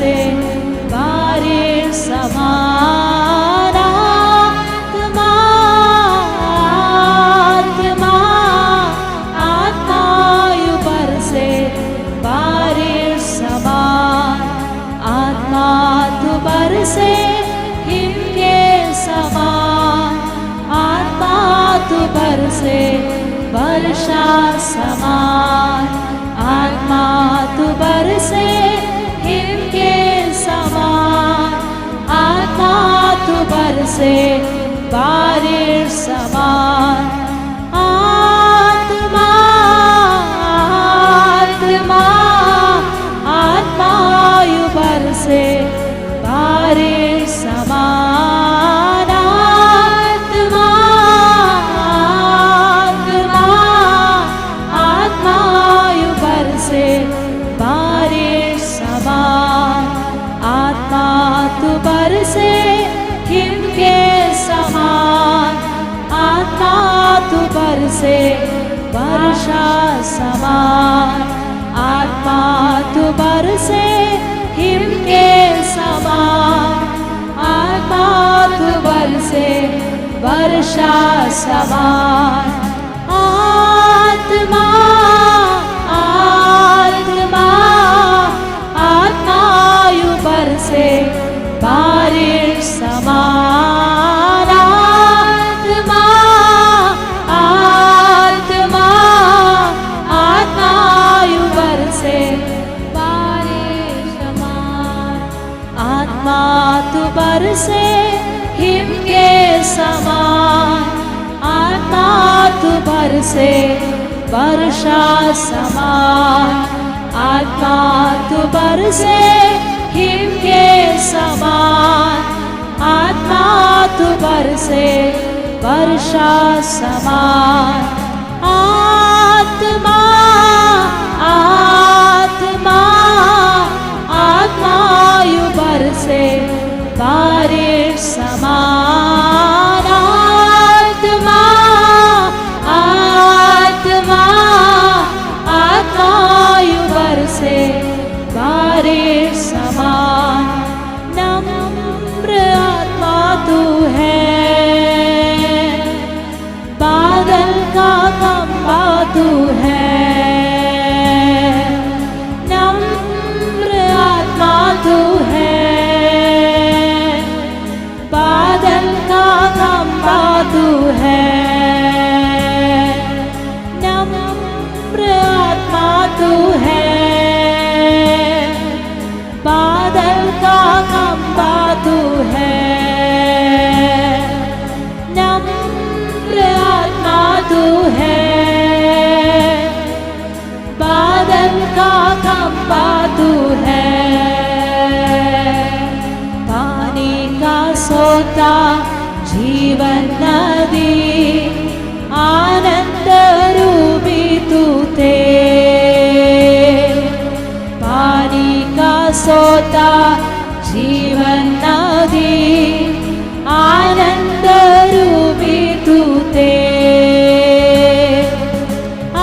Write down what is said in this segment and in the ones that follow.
से बारिश समान आत्मा आत्मा आत्मा ऊपर से बारिश समान आत्मा ऊपर से हिमके समान आत्मा ऊपर से वर्षा समान आत्मा ऊपर से हिमके समान आत्मा ऊपर से बारिश समान आत्मा आत्मा आत्मा ऊपर से बारिश समान आत्मा आत्मा आत्मा ऊपर से बारिश समान आत्मा ऊपर से हिमके समान आत्मा ऊपर से वर्षा समान आत्मा ऊपर से हिमके समान आत्मा ऊपर से वर्षा समान आत्मा आत्मा आत्मा ऊपर से बारिश समान आत्मा आत्मा आत्मा ऊपर से बारिश समान आत्मा ऊपर से हिमके समान आत्मा ऊपर से वर्षा समान आत्मा ऊपर से हिमके समान आत्मा ऊपर से वर्षा समान आत्मा आत्मा आत्मा ऊपर से बारिश समान आत्मा आत्मा आत्मा ऊपर से बारिश समान नम्र आत्मा तू है बादल का खंभा तू है नम्र आत्मा तू है बादल का खंभा तू है नम्र आत्मा तू है बादल का खंभा तू है नम्र आत्मा तू है बादल का खंभा तू है पानी का सोता जीवन नदी आनंद रूपी तू ते पानी का सोता जीवन नदी आनंद रूपी तू ते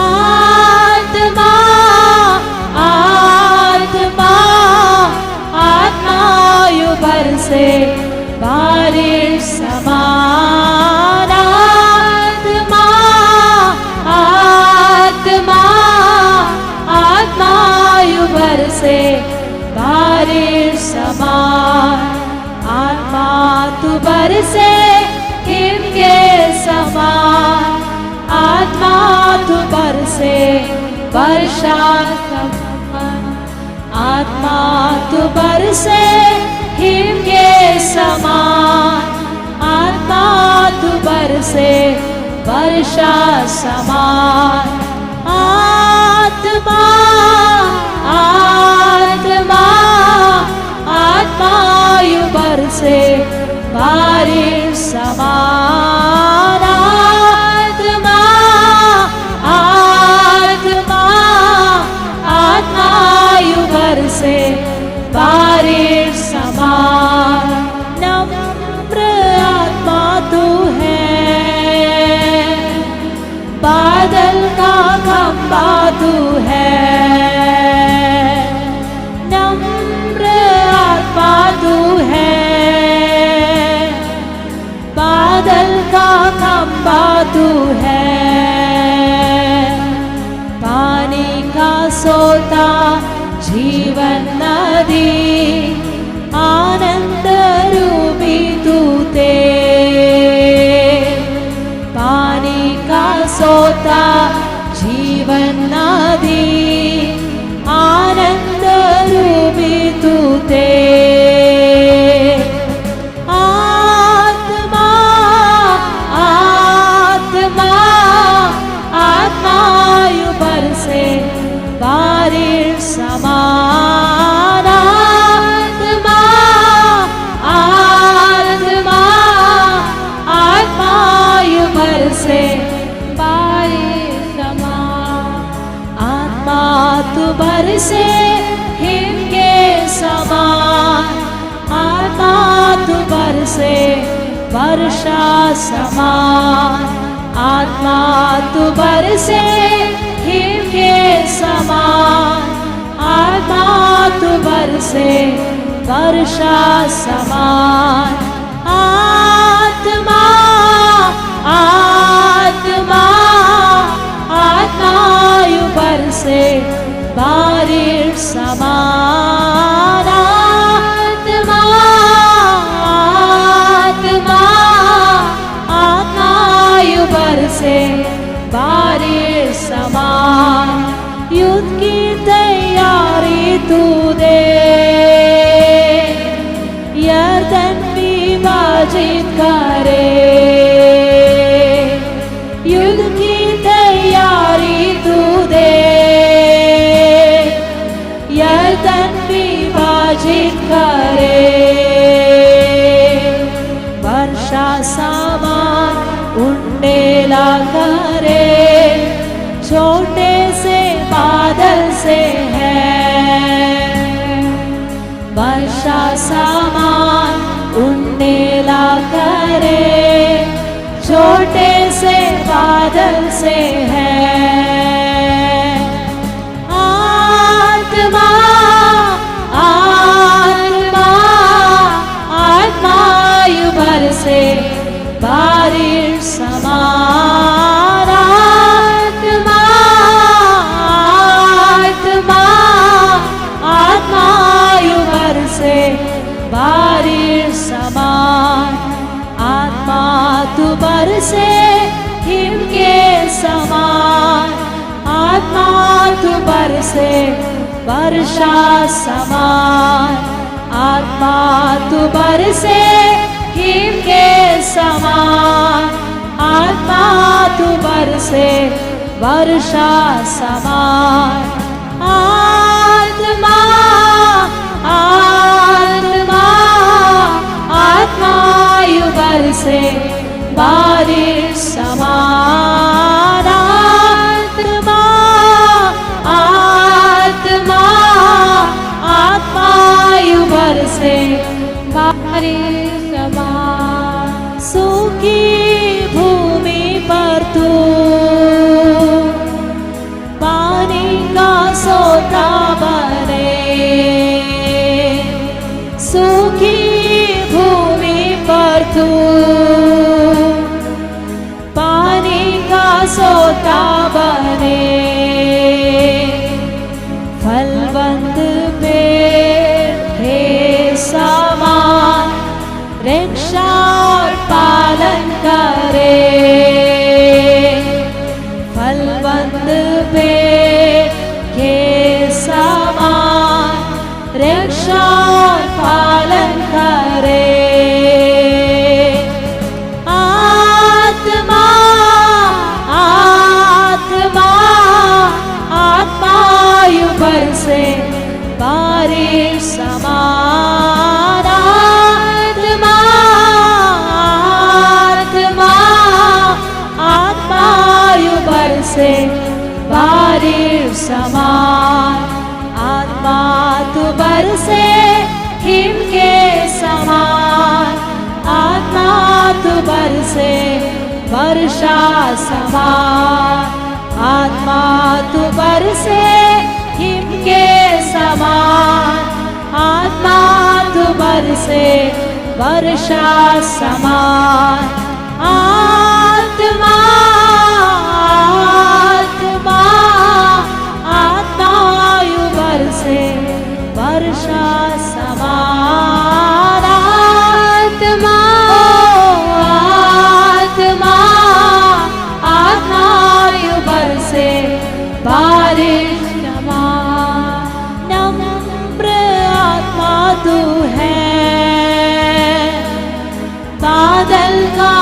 आत्मा आत्मा आत्मा ऊपर से बारिश समान आत्मा आत्मा आत्मा ऊपर से बारिश समान आत्मा ऊपर से हिमके समान आत्मा ऊपर से वर्षा समान आत्मा ऊपर से हिमके समान आत्मा ऊपर से वर्षा समान आत्मा आत्मा आत्मा ऊपर से बारिश समान आत्मा आत्मा आत्मा ऊपर से बारिश समान नम्र आत्मा तू है बादल का खंभा तू है नम्र वर्षा समान। आत्मा तू बरसे हिम के समान। आत्मा तू बरसे वर्षा समान। आत्मा आत्मा आत्मा यू बरसे बारिश समान। आत्मा आत्मा आत्मा यू बरसे बारिश समान। युद्ध की तैयारी तू दे, यर्दन विभाजित करे। युद्ध की तैयारी तू दे, यर्दन विभाजित करे। वर्षा समान उंडेला करे, छोटे से बादल से है। वर्षा समान उंडेला करे, छोटे से बादल से है। आत्मा आत्मा आत्मा यू बरसे बारिश समान। आत्मा आत्मा आत्मा यू बरसे बारिश समान। आत्मा तू बरसे हिम के समान। आत्मा तू बरसे वर्षा समान। आत्मा तू बरसे हिम के समान। आत्मा तू बरसे वर्षा समान। आत्मा आत्मा आत्मा यू बरसे बारिश समान। आत्मा आत्मा आत्मा यू बरसे बारिश समान। सूखी भूमि पर तू पानी का सोता बने। सूखी भूमि पर तू पानी का सोता बने। फलवंत पेड़ के समान रक्षा और पालन करे। फलवंत पेड़ के समान रक्षा और पालन करे। आत्मा आत्मा आत्मा यू बरसे बारिश समान। आत्मा आत्मा आत्मा यू बरसे बारिश समान। आत्मा तू बरसे हिम के समान। आत्मा तू बरसे वर्षा समान। आत्मा तू बरसे हिम के समान। आत्मा तू बरसे वर्षा समान। आत्मा आत्मा आत्मा यू बरसे वर्षा समान। आत्मा आत्मा आत्मा यू बरसे बारिश समान। नम्र आत्मा तू है, बादल का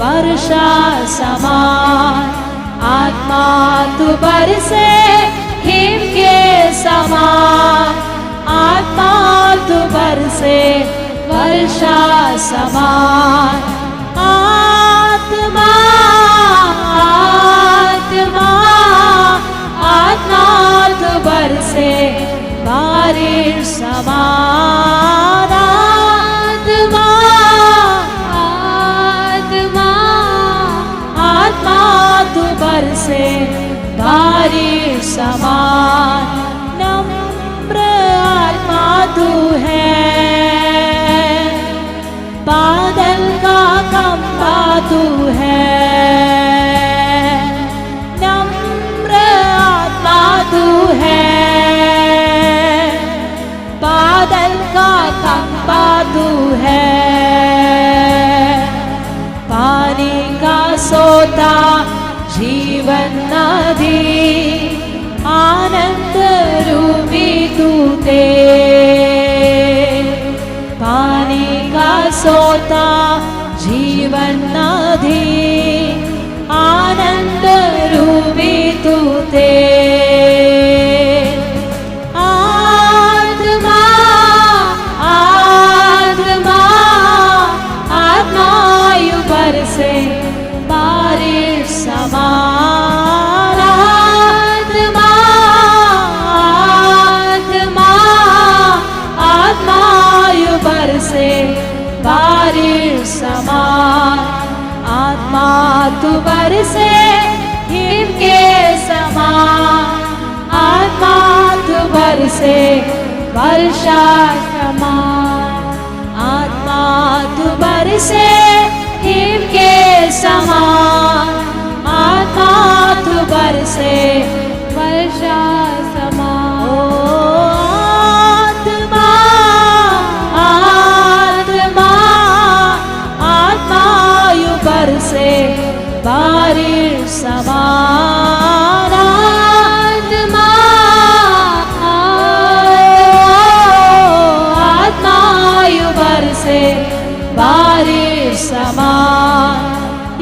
वर्षा समान, आत्मा तू बरसे हिम के समान, आत्मा तू बरसे वर्षा समान, आत्मा आत्मा आत्मा तू बरसे बारिश समान, आत्मा आत्मा आत्मा तू बरसे बारिश समान, नम्र आत्मा तू है, बादल का खंभा तू है, नम्र आत्मा तू है, बादल का खंभा तू है, पानी का सोता जीवन नदी, आनंद रूपी तू ते, पानी का सोता जीवन नदी, आनंद रूपी तू ते, आत्मा आत्मा आत्मायु बरसे बारिश समान, आत्मा आत्मा आत्मायु बरसे बारिश समान, आत्मा तू बरसे हिम के समान, आत्मा तू बरसे वर्षा समान, आत्मा तू बरसे हिम के समान, आत्मा तू बरसे वर्षा समान, ओ आत्मा आत्मा आत्मायु बरसे बारिश समान, आत्मा आत्मायु बरसे बारिश समान,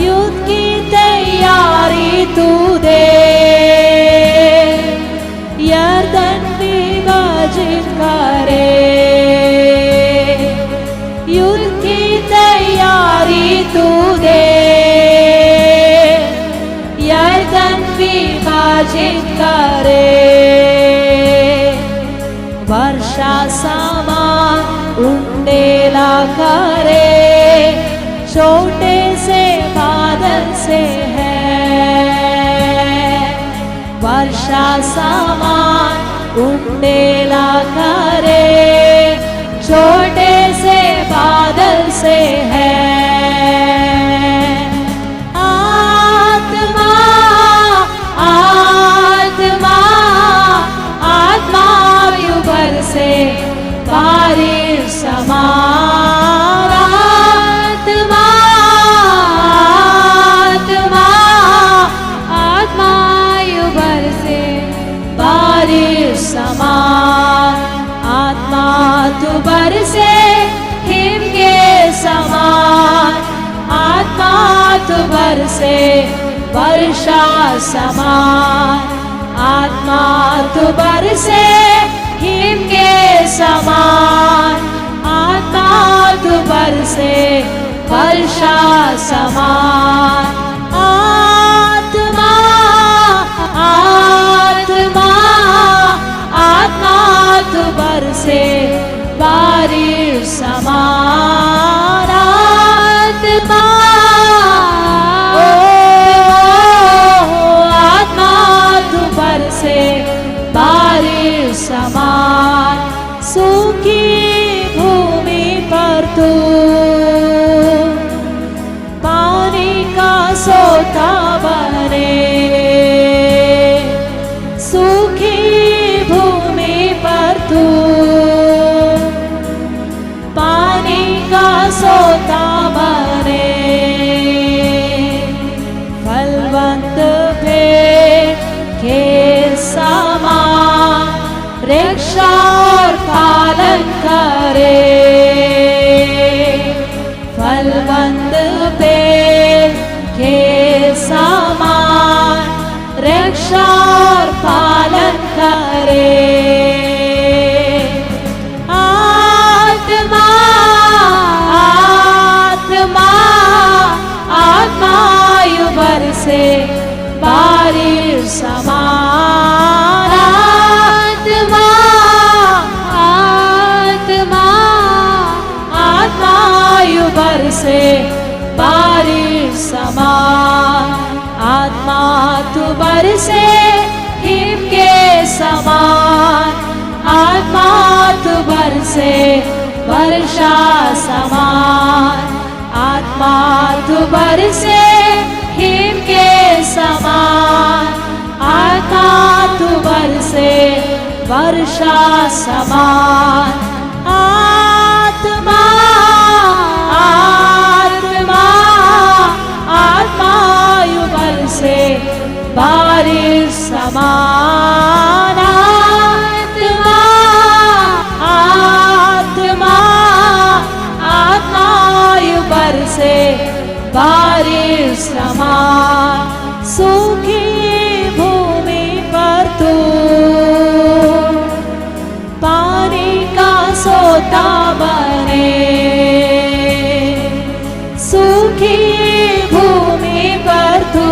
युद्ध की तैयारी तू दे, यर्दन विभाजित करे, युद्ध की तैयारी तू दे, यर्दन विभाजित करे, वर्षा समान उंडेला करे, छोटे से बादल से है, वर्षा समान उंडेला करे, छोटे से बादल से है, आत्मा आत्मा आत्मायु बरसे बारिश समान, आत्मा आत्मा आत्मायु बरसे बारिश समान, आत्मा तू बरसे हिम के समान, आत्मा तू बरसे वर्षा समान, आत्मा तू बरसे हिम के समान, आत्मा तू बरसे वर्षा समान, आत्मा आत्मा आत्मा तू बरसे बारिश समान, आत्मा ओ आत्मा तू बरसे बारिश समान, सूखी भूमि पर तू पानी का सोता बने, सूखी भूमि पर तू पानी का सोता बने, फलवंत पेड़ के समान रक्षा और पालन करे, फलवंत पेड़ बरसे बारिश समान। आत्मा आत्मा आत्मायु बरसे बारिश समान। आत्मा तू बरसे हिम के समान। आत्मा तू बरसे वर्षा समान। आत्मा तू बरसे हिम के समान। आत्मा तू बरसे वर्षा समान। आत्मा आत्मा आत्मायु बरसे बारिश समान। आत्मा आत्मा आत्मायु बरसे बारिश समान। सूखी भूमि पर तू पानी का सोता बने। सूखी भूमि पर तू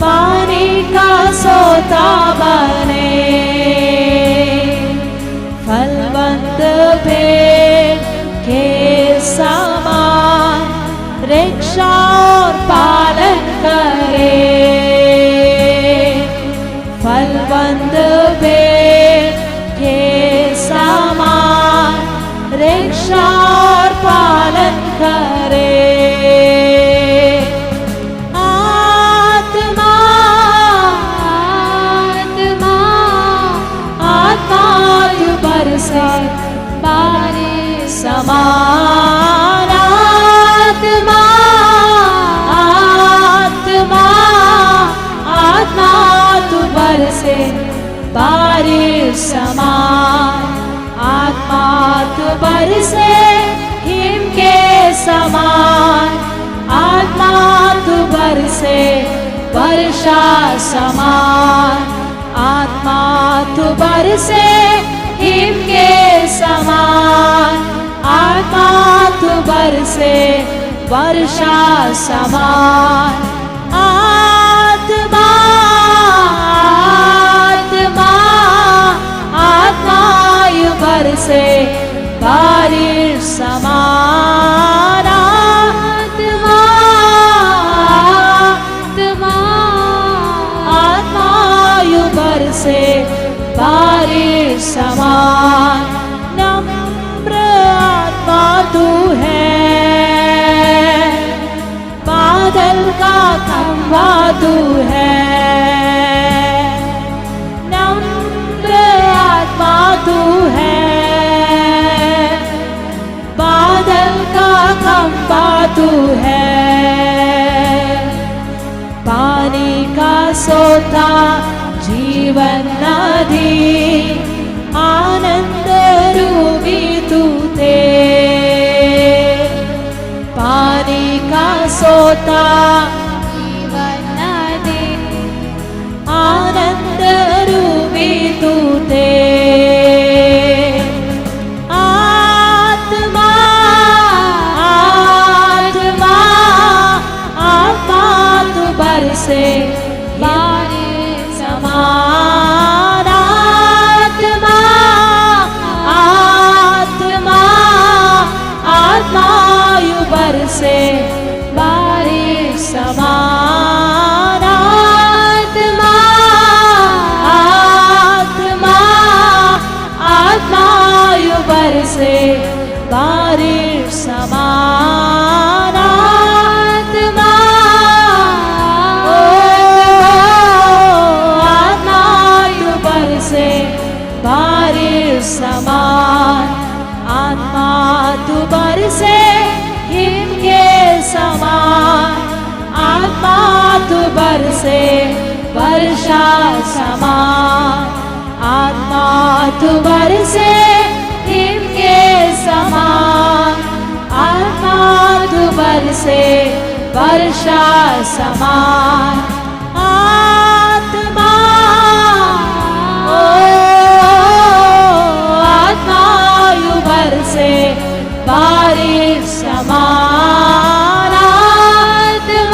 पानी का सोता बने। फलवंत पेड़ के समान रक्षा और पालन करे। फलवंत पेड़ के समान रक्षा और पालन करे। आत्मा आत्मा आत्मा तू बरसे बारिश समान। आत्मा आत्मा आत्मा तू बरसे बारिश समान। आत्मा तू बरसे हिम के समान। आत्मा तू बरसे वर्षा समान। आत्मा तू बरसे हिम के समान। आत्मा तू बरसे वर्षा समान। आत्मा आत्मा आत्मायु बरसे बारिश समान। आत्मा आत्मा आत्मायु बरसे बारिश समान। नम्र आत्मा तू है, बादल का खंभा तू है। नम्र आत्मा तू है, बादल का खंभा तू है। पानी का सोता जीवन नदी, आनंद रूपी तू थे। पानी का सोता जीवन नदी, आनंद रूपी तू थे। आत्मा आत्मा आत्मा तू बरसे बारिश समान। आत्मा आत्मा आत्मायु बरसे बारिश समान। आत्मा आत्मा आत्मायु बरसे बारिश समान। आत्मा आत्मायु बरसे बारिश समान। आत्मा तू बरसे हिम के समान। आत्मा तू बरसे वर्षा समान। आत्मा तू बरसे हिम के समान। आत्मा तू बरसे वर्षा समान। आत्मा आत्मायु बरसे बारिश समान। आत्मा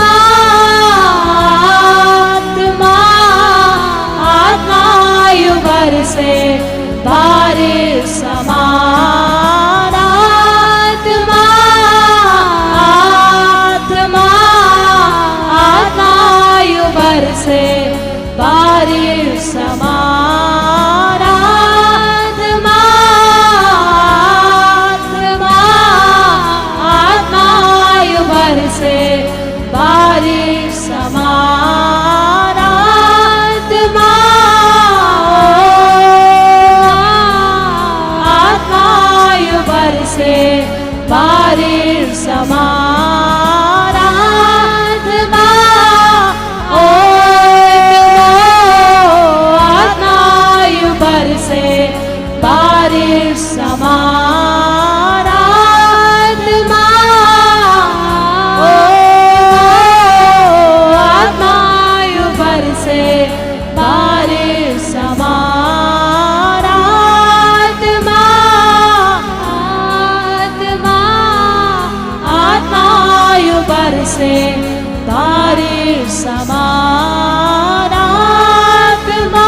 बारिश समान आत्मा आत्मायु बरसे बारिश समान आत्मा आत्मायु बरसे बारिश समान आत्मा आत्मायु बरसे बारिश समान आत्मा आत्मायु बरसे बारिश समान आत्मा आत्मायु बरसे बारिश समान आत्मा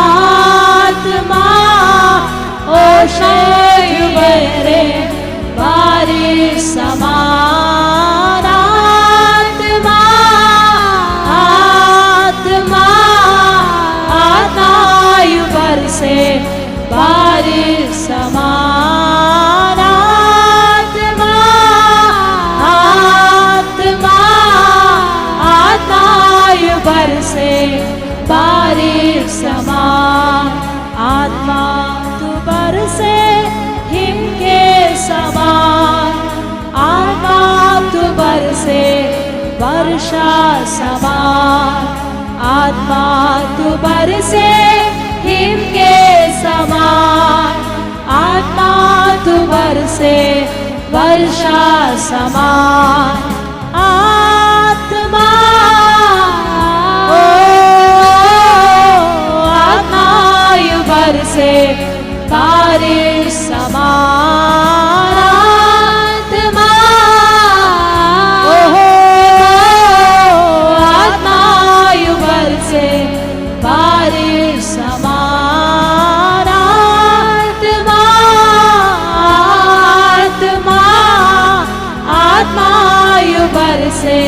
आत्मा ओशयु बरे बारिश समान आत्मा आत्मा आत्मायु बरसे बारिश समान आत्मा आत्मा आत्मायु बरसे बारिश समान आत्मा तू बरसे हिम के समान आत्मा तू बरसे वर्षा समान आत्मा तू बरसे हिम के समान आत्मा तू बरसे वर्षा समान आत्मा आत्मायु बरसे बारिश समान आत्मा आत्मायु बरसे बारिश समान आत्मा आत्मा आत्मायु बरसे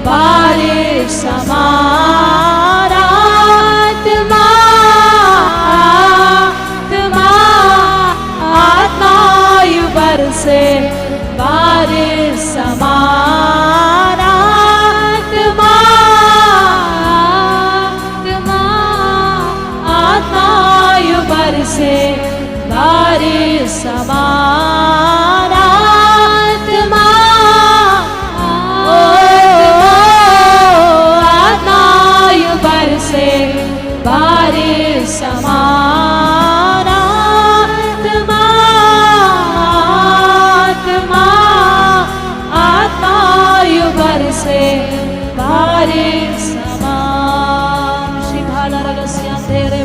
बारिश समान आत्मा आत्मा आत्मायु बरसे बारिश समान आत्मा आत्मा आत्मायु बरसे बारिश समान आत्मा आत्मायु बरसे बारिश समान आत्मा आत्मा आत्मायु बरसे बारिश समान शिखाला रगस्या तेरे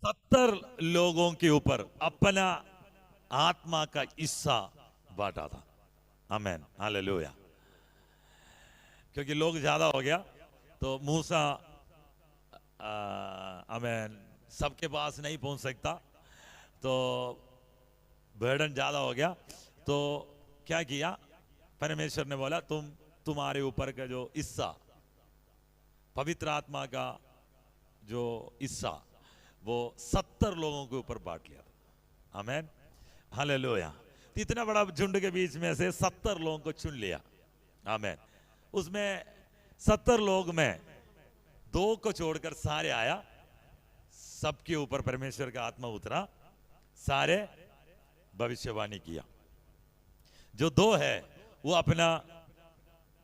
70 लोगों के ऊपर अपना आत्मा का हिस्सा बांटा था। आमेन, हालेलुया। क्योंकि लोग ज्यादा हो गया तो मूसा आमेन सबके पास नहीं पहुंच सकता, तो बर्डन ज्यादा हो गया। तो क्या किया, परमेश्वर ने बोला तुम्हारे ऊपर का जो हिस्सा, पवित्र आत्मा का जो हिस्सा, वो 70 लोगों के ऊपर बांट लिया। आमेन, हालेलुया। इतना बड़ा झुंड के बीच में से 70 लोगों को चुन लिया। आमेन। उसमें 70 लोग में 2 को छोड़कर सारे आया, सबके ऊपर परमेश्वर का आत्मा उतरा, सारे भविष्यवाणी किया। जो 2 है वो अपना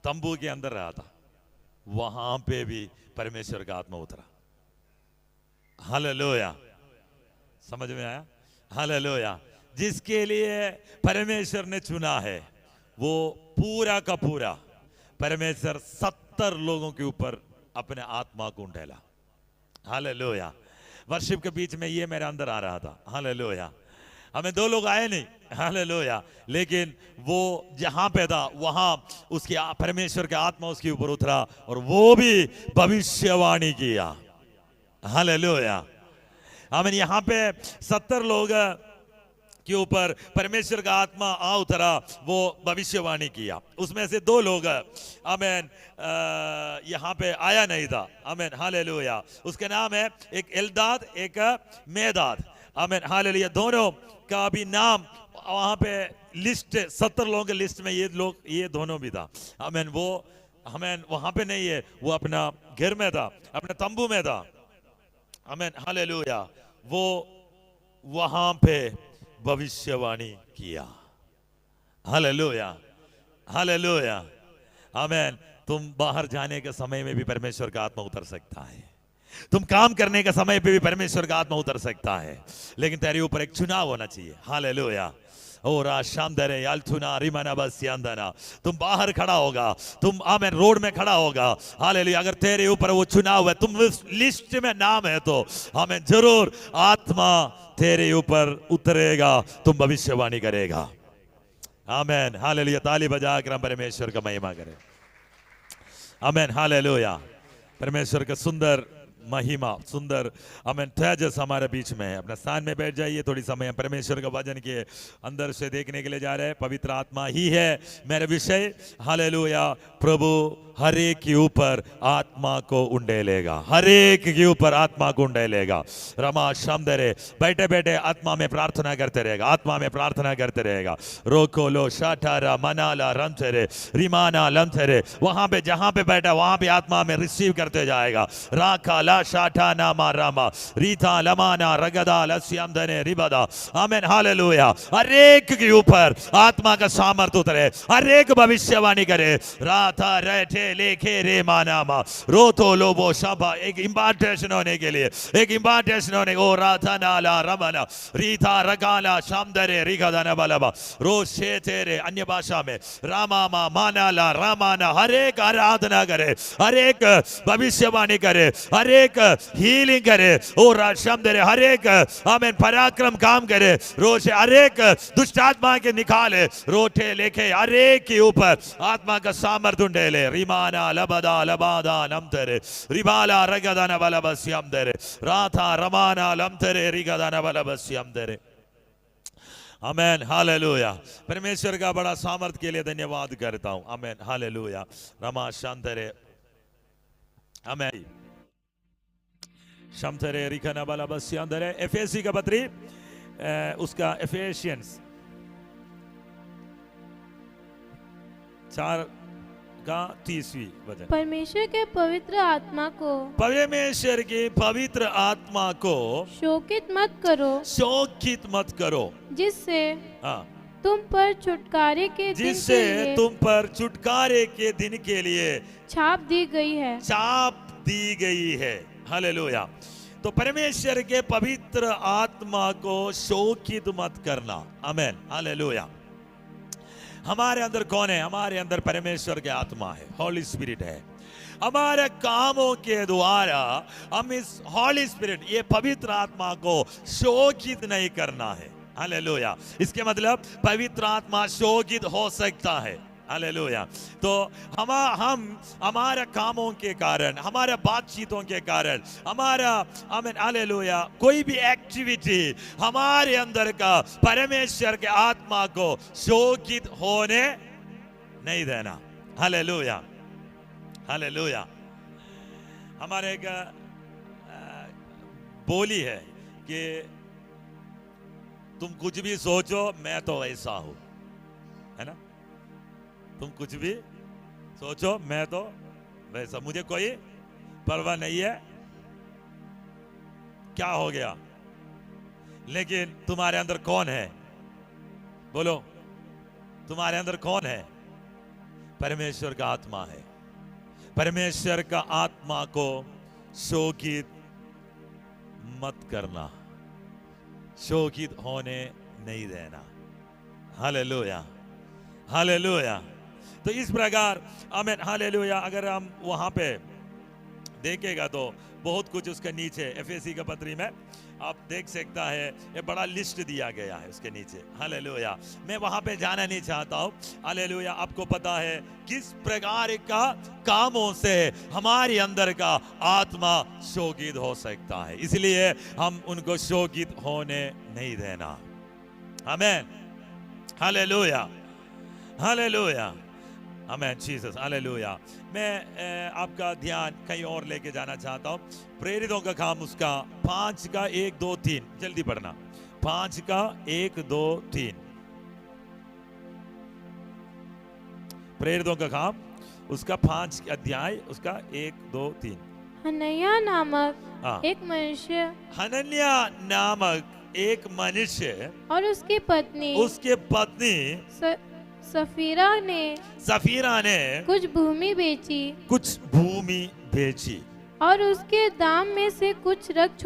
तंबू के अंदर रहा था, वहां पे भी परमेश्वर का आत्मा उतरा। हालेलुया, समझ में आया? हालेलुया। जिसके लिए परमेश्वर ने चुना है वो पूरा का पूरा परमेश्वर 70 लोगों के ऊपर अपने आत्मा को उंडेला। हालेलुया। वर्शिप के बीच में ये मेरे अंदर आ रहा था। हालेलुया। हमें 2 लोग आए नहीं, हालेलुया, लेकिन वो जहां पे था वहां उसकी परमेश्वर के आत्मा उसके ऊपर उतरा और वो भी भविष्यवाणी किया। हालेलुया। हमें यहाँ पे 70 लोग के ऊपर परमेश्वर का आत्मा आ उतरा, वो भविष्यवाणी किया। उसमें से 2 लोग आमेन यहाँ पे आया नहीं था। आमेन हालेलुया। उसके नाम है एक एल्दाद, एक मेदाद। Amen hallelujah. दोनों का भी नाम वहां पे लिस्ट 70 लोगों के लिस्ट में ये दोनों भी था। आमेन। वो आमेन वहां पे नहीं है, वो अपना घर में था, अपने तंबू में था। आमेन हालेलुया। वो वहां पे भविष्यवाणी किया। हालेलुया हालेलुया। आमेन। तुम बाहर जाने के समय में भी परमेश्वर का आत्मा उतर सकता है, तुम काम करने के समय पे भी परमेश्वर का आत्मा उतर सकता है, लेकिन तेरे ऊपर एक चुनाव होना चाहिए। हालेलुया। ओरा शामदरे अल्थुना रिमना बस्यांदना। तुम बाहर खड़ा होगा, तुम आमेन रोड में खड़ा होगा। हालेलुया। अगर तेरे ऊपर वो चुनाव है, तुम उस लिस्ट में नाम है, तो आमेन जरूर आत्मा तेरे ऊपर उतरेगा, तुम भविष्यवाणी करेगा। Amen hallelujah. ताली बजाकर हम परमेश्वर का महिमा करें। Amen hallelujah. परमेश्वर का सुंदर महिमा, सुंदर आमेन तेजस हमारे बीच में है। अपने स्थान में बैठ जाइए। थोड़ी समय हम परमेश्वर का वचन के अंदर से देखने के लिए जा रहे हैं। पवित्र आत्मा ही है मेरा विषय। हालेलुया। प्रभु हर एक के ऊपर आत्मा को उंडेलेगा, हर एक के ऊपर आत्मा को उंडेलेगा। रमा शामदरे बैठे बैठे आत्मा में प्रार्थना करते रहेगा, आत्मा में प्रार्थना करते रहेगा। रोको लो शाठारा मनाला रंथरे रिमाना लंथरे। वहां पे जहां पे बैठा वहां पे आत्मा में रिसीव करते जाएगा। राखा ला शाठा नामा रामा रीता लमाना रगदा लस्यम धने रिबदा। Amen hallelujah. हर एक के ऊपर आत्मा का सामर्थ उतरे, हर एक भविष्यवाणी करे। राता रहते लेखे रे मानामा रोतो लोबो शबा। एक इम्पार्टेशन होने के लिए, एक इम्पार्टेशन होने ओ राता नाला रमना रीता रगाला शामदरे रिगदना बलबा रोशे तेरे। अन्य भाषा में रामामा मानाला रामाना। हर एक आराधना करे, हर एक भविष्यवाणी करे, हर एक हीलिंग करे। ओ राशमदरे हर एक आमेन पराक्रम काम करे। रोशे हर एक दुष्ट आत्मा के निकाले। रोटे लेखे हर एक के ऊपर आत्मा का सामर्थ्य उंडेले। रिमाना लबदा लबादा नमतरे रिबाला रगदाना बलबस्यम दरे राथा रमाना लमतरे रिगदाना बलबस्यम दरे। Amen hallelujah. परमेश्वर का बड़ा सामर्थ के लिए धन्यवाद करता हूं। Amen hallelujah. रमा शांतरे आमेन शांतरे रिखना बलबस्यम दरे। एफेसी का पत्री उसका एफेसियंस 4 का 30वीं वचन। परमेश्वर के पवित्र आत्मा को, परमेश्वर की पवित्र आत्मा को शोकित मत करो, शोकित मत करो, जिससे हाँ तुम पर छुटकारे के दिन जिससे के लिए तुम पर छुटकारे के दिन के लिए छाप दी गई है। छाप दी गई है। हालेलुया। तो परमेश्वर के पवित्र आत्मा को शोकित मत करना। Amen hallelujah. हमारे अंदर कौन है? हमारे अंदर परमेश्वर की आत्मा है, हॉली स्पिरिट है। हमारे कामों के द्वारा हम इस हॉली स्पिरिट, ये पवित्र आत्मा को शोकित नहीं करना है। हालेलुया। इसके मतलब पवित्र आत्मा शोकित हो सकता है। हालेलुया। तो हम हमारे कामों के कारण, हमारे बातचीतों के कारण, हमारा आमीन हालेलुया कोई भी एक्टिविटी हमारे अंदर का परमेश्वर के आत्मा को शोकित होने नहीं देना। Hallelujah hallelujah. हमारे एक बोली है कि तुम कुछ भी सोचो मैं तो ऐसा हूं, है ना। तुम कुछ भी सोचो मैं तो वैसा, मुझे कोई परवाह नहीं है क्या हो गया। लेकिन तुम्हारे अंदर कौन है? बोलो, तुम्हारे अंदर कौन है? परमेश्वर का आत्मा है। परमेश्वर का आत्मा को शोकित मत करना, शोकित होने नहीं देना। Hallelujah hallelujah. तो इस प्रकार आमीन हालेलुया। अगर हम वहां पे देखेगा तो बहुत कुछ उसके नीचे एफएसी का पत्री में आप देख सकता है, ये बड़ा लिस्ट दिया गया है उसके नीचे। हालेलुया। मैं वहां पे जाना नहीं चाहता हूं। हालेलुया। आपको पता है किस प्रकार का कामों से हमारे अंदर का आत्मा शोकित हो सकता है, इसलिए हम उनको शोकित होने नहीं देना। आमेन, हालेलुया, हालेलुया, आमेन जीसस, हालेलुया। मैं आपका ध्यान कहीं और लेके जाना चाहता हूं। प्रेरितों का काम उसका 5 का 1 2 3, जल्दी पढ़ना। 5 का 1 2 3, प्रेरितों का काम उसका 5 अध्याय उसका 1 2 3। हनन्याह नामक हाँ। एक मनुष्य हनन्याह नामक एक मनुष्य और उसकी पत्नी उसके पत्नी सफीरा ने कुछ भूमि बेची और उसके दाम में से कुछ रख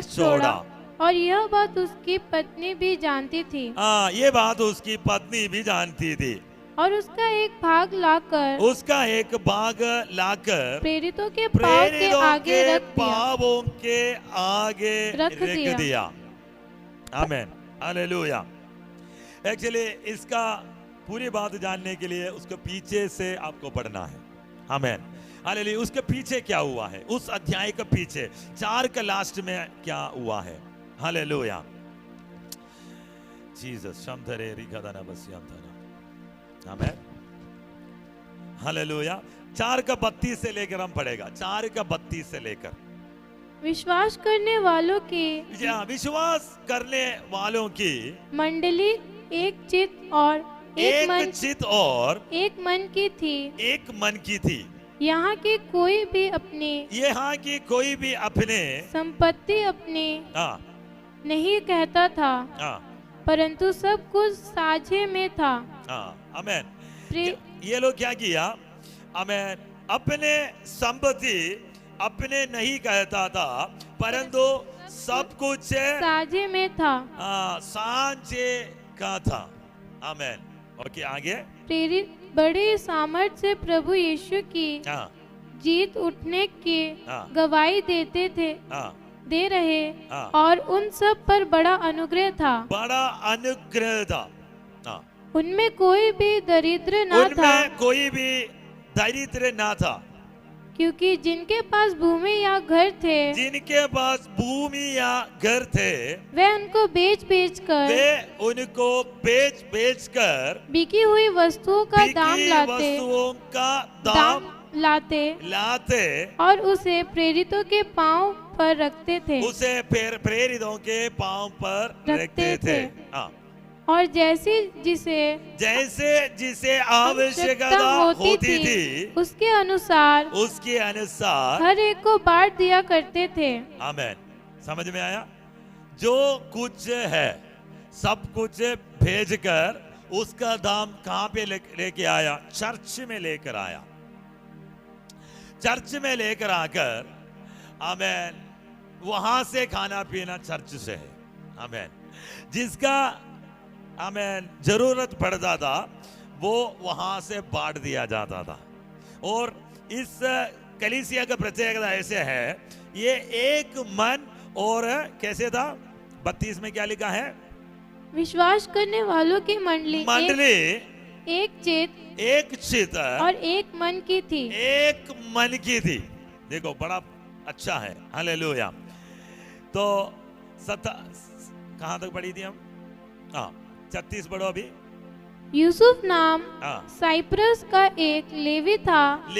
छोड़ा और यह बात उसकी पत्नी भी जानती थी। ये बात उसकी पत्नी भी जानती थी। और उसका एक भाग लाकर प्रेरितों के पांव के आगे रख दिया। आमेन, हालेलुया। एक्चुअली इसका पूरी बात जानने के लिए उसके पीछे से आपको पढ़ना है। आमेन, हालेलुया। उसके पीछे क्या हुआ है, उस अध्याय के पीछे 4 का लास्ट में क्या हुआ है। हालेलुया, जीसस शमधरे रिगदना बसियंतरा। आमेन, हालेलुया। 4 का 32 से लेकर हम पढ़ेगा, 4 का 32 से लेकर। विश्वास करने वालों की मंडली एक चित्त और एक मन की थी। यहाँ की कोई भी अपने संपत्ति अपनी नहीं कहता था, परंतु सब कुछ साझे में था। आमेन। ये लोग क्या किया, आमेन, अपने संपत्ति अपने नहीं कहता था, परंतु सब कुछ साझे में था, साझे का था। आमेन। ओके, आगे। प्रेरित बड़े सामर्थ से प्रभु यीशु की जीत उठने की गवाही दे रहे और उन सब पर बड़ा अनुग्रह था। उनमें कोई भी दरिद्र न था, क्योंकि जिनके पास भूमि या घर थे वे उनको बेच कर बिकी हुई वस्तुओं का दाम लाते और उसे प्रेरितों के पांव पर रखते थे। और जैसे जिसे आवश्यकता होती थी उसके अनुसार हर एक को बांट दिया करते थे। आमेन, समझ में आया। जो कुछ है सब कुछ भेजकर उसका दाम कहां पे लेके आया, चर्च में लेकर आया। चर्च में लेकर आकर, आमेन, वहां से खाना पीना चर्च से है। आमेन। जिसका आमेन जरूरत पड़ता था वो वहां से बांट दिया जाता था। और इस कलीसिया का प्रत्येकता ऐसे है, ये एक मन और कैसे था, 32 में क्या लिखा है, विश्वास करने वालों की मंडली एक चित्त और एक मन की थी। देखो बड़ा अच्छा है। हालेलुया। तो कहां तक पढ़ी थी हम? 36 पढ़ो अभी। यूसुफ नाम साइप्रस का एक लेवी था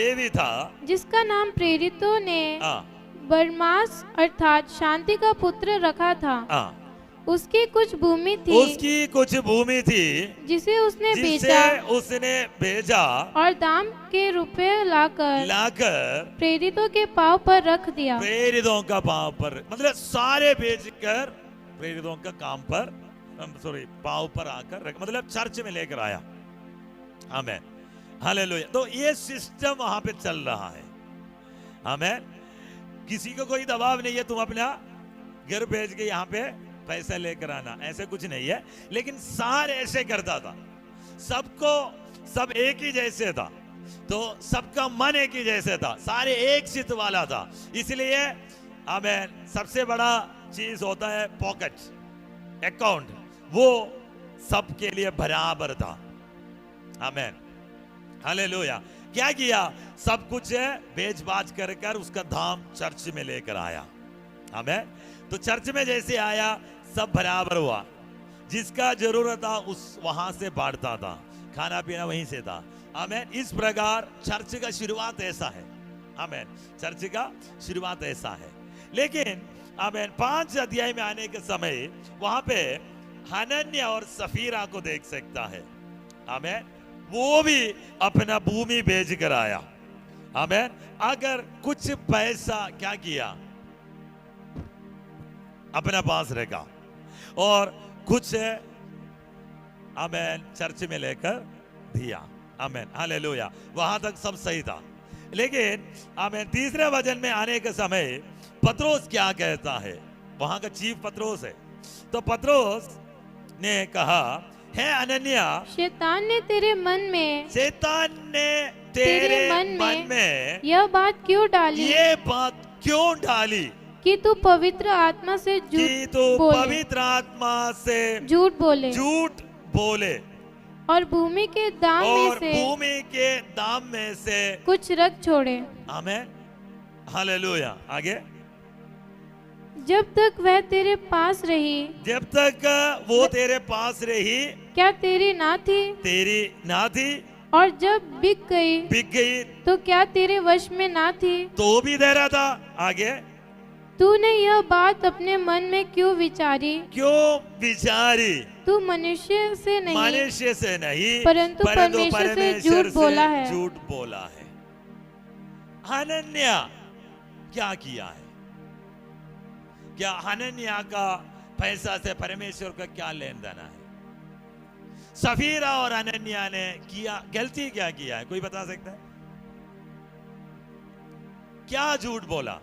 जिसका नाम प्रेरितों ने बरमास अर्थात शांति का पुत्र रखा था। उसकी कुछ भूमि थी जिसे उसने बेचा और दाम के रुपए लाकर प्रेरितों के पांव पर रख दिया। प्रेरितों का पांव पर, मतलब सारे बेचकर प्रेरितों का काम पर, पांव पर आकर, मतलब चर्च में लेकर आया। आमेन, हालेलुया। तो ये सिस्टम वहां पे चल रहा है। आमेन। किसी को कोई दबाव नहीं है तुम अपना घर भेज के यहाँ पे पैसा लेकर आना, ऐसे कुछ नहीं है। लेकिन सारे ऐसे करता था, सबको सब एक ही जैसे था, तो सबका मन एक ही जैसे था, सारे एक चित्त वाला था। इसलिए आमेन, सबसे बड़ा चीज होता है पॉकेट अकाउंट, वो सबके लिए बराबर था। आमेन, हालेलुया। क्या किया, सब कुछ बेच बाच कर उसका धाम चर्च में लेकर आया। आमेन। तो चर्च में जैसे आया सब बराबर हुआ, जिसका जरूरत था उस वहां से बांटता था, खाना पीना वहीं से था। आमेन। इस प्रकार चर्च का शुरुआत ऐसा है। आमेन। चर्च का शुरुआत ऐसा है। लेकिन आमेन 5 अध्याय में आने के समय वहां पे हनन्याह और सफीरा को देख सकता है। आमेन। वो भी अपना भूमि बेच कर आया। आमेन। अगर कुछ पैसा क्या किया, अपना पास रखा और कुछ आमेन चर्च में लेकर दिया। आमेन। हालेलुया। वहां तक सब सही था। लेकिन आमेन तीसरे वचन में आने के समय पत्रोस क्या कहता है, वहां का चीफ पत्रोस है। तो पत्रोस ने कहा, है अनन्याह, शैतान ने तेरे मन में यह बात क्यों डाली कि तू पवित्र आत्मा से झूठ बोले और भूमि के दाम में से कुछ रख छोड़े। आमेन। हालेलुया। आगे, जब तक वह तेरे पास रही, जब तक वो तेरे पास रही, क्या तेरी ना थी? और जब बिक गई तो क्या तेरे वश में ना थी? तो भी दे रहा था। आगे, तूने यह बात अपने मन में क्यों विचारी? तू मनुष्य से नहीं परंतु परमेश्वर से झूठ बोला है। हनन्याह क्या किया है? क्या हनन्याह का पैसा से परमेश्वर का क्या लेन देना है? सफीरा और हनन्याह ने किया गलती क्या किया है? कोई बता सकता है? क्या झूठ बोला?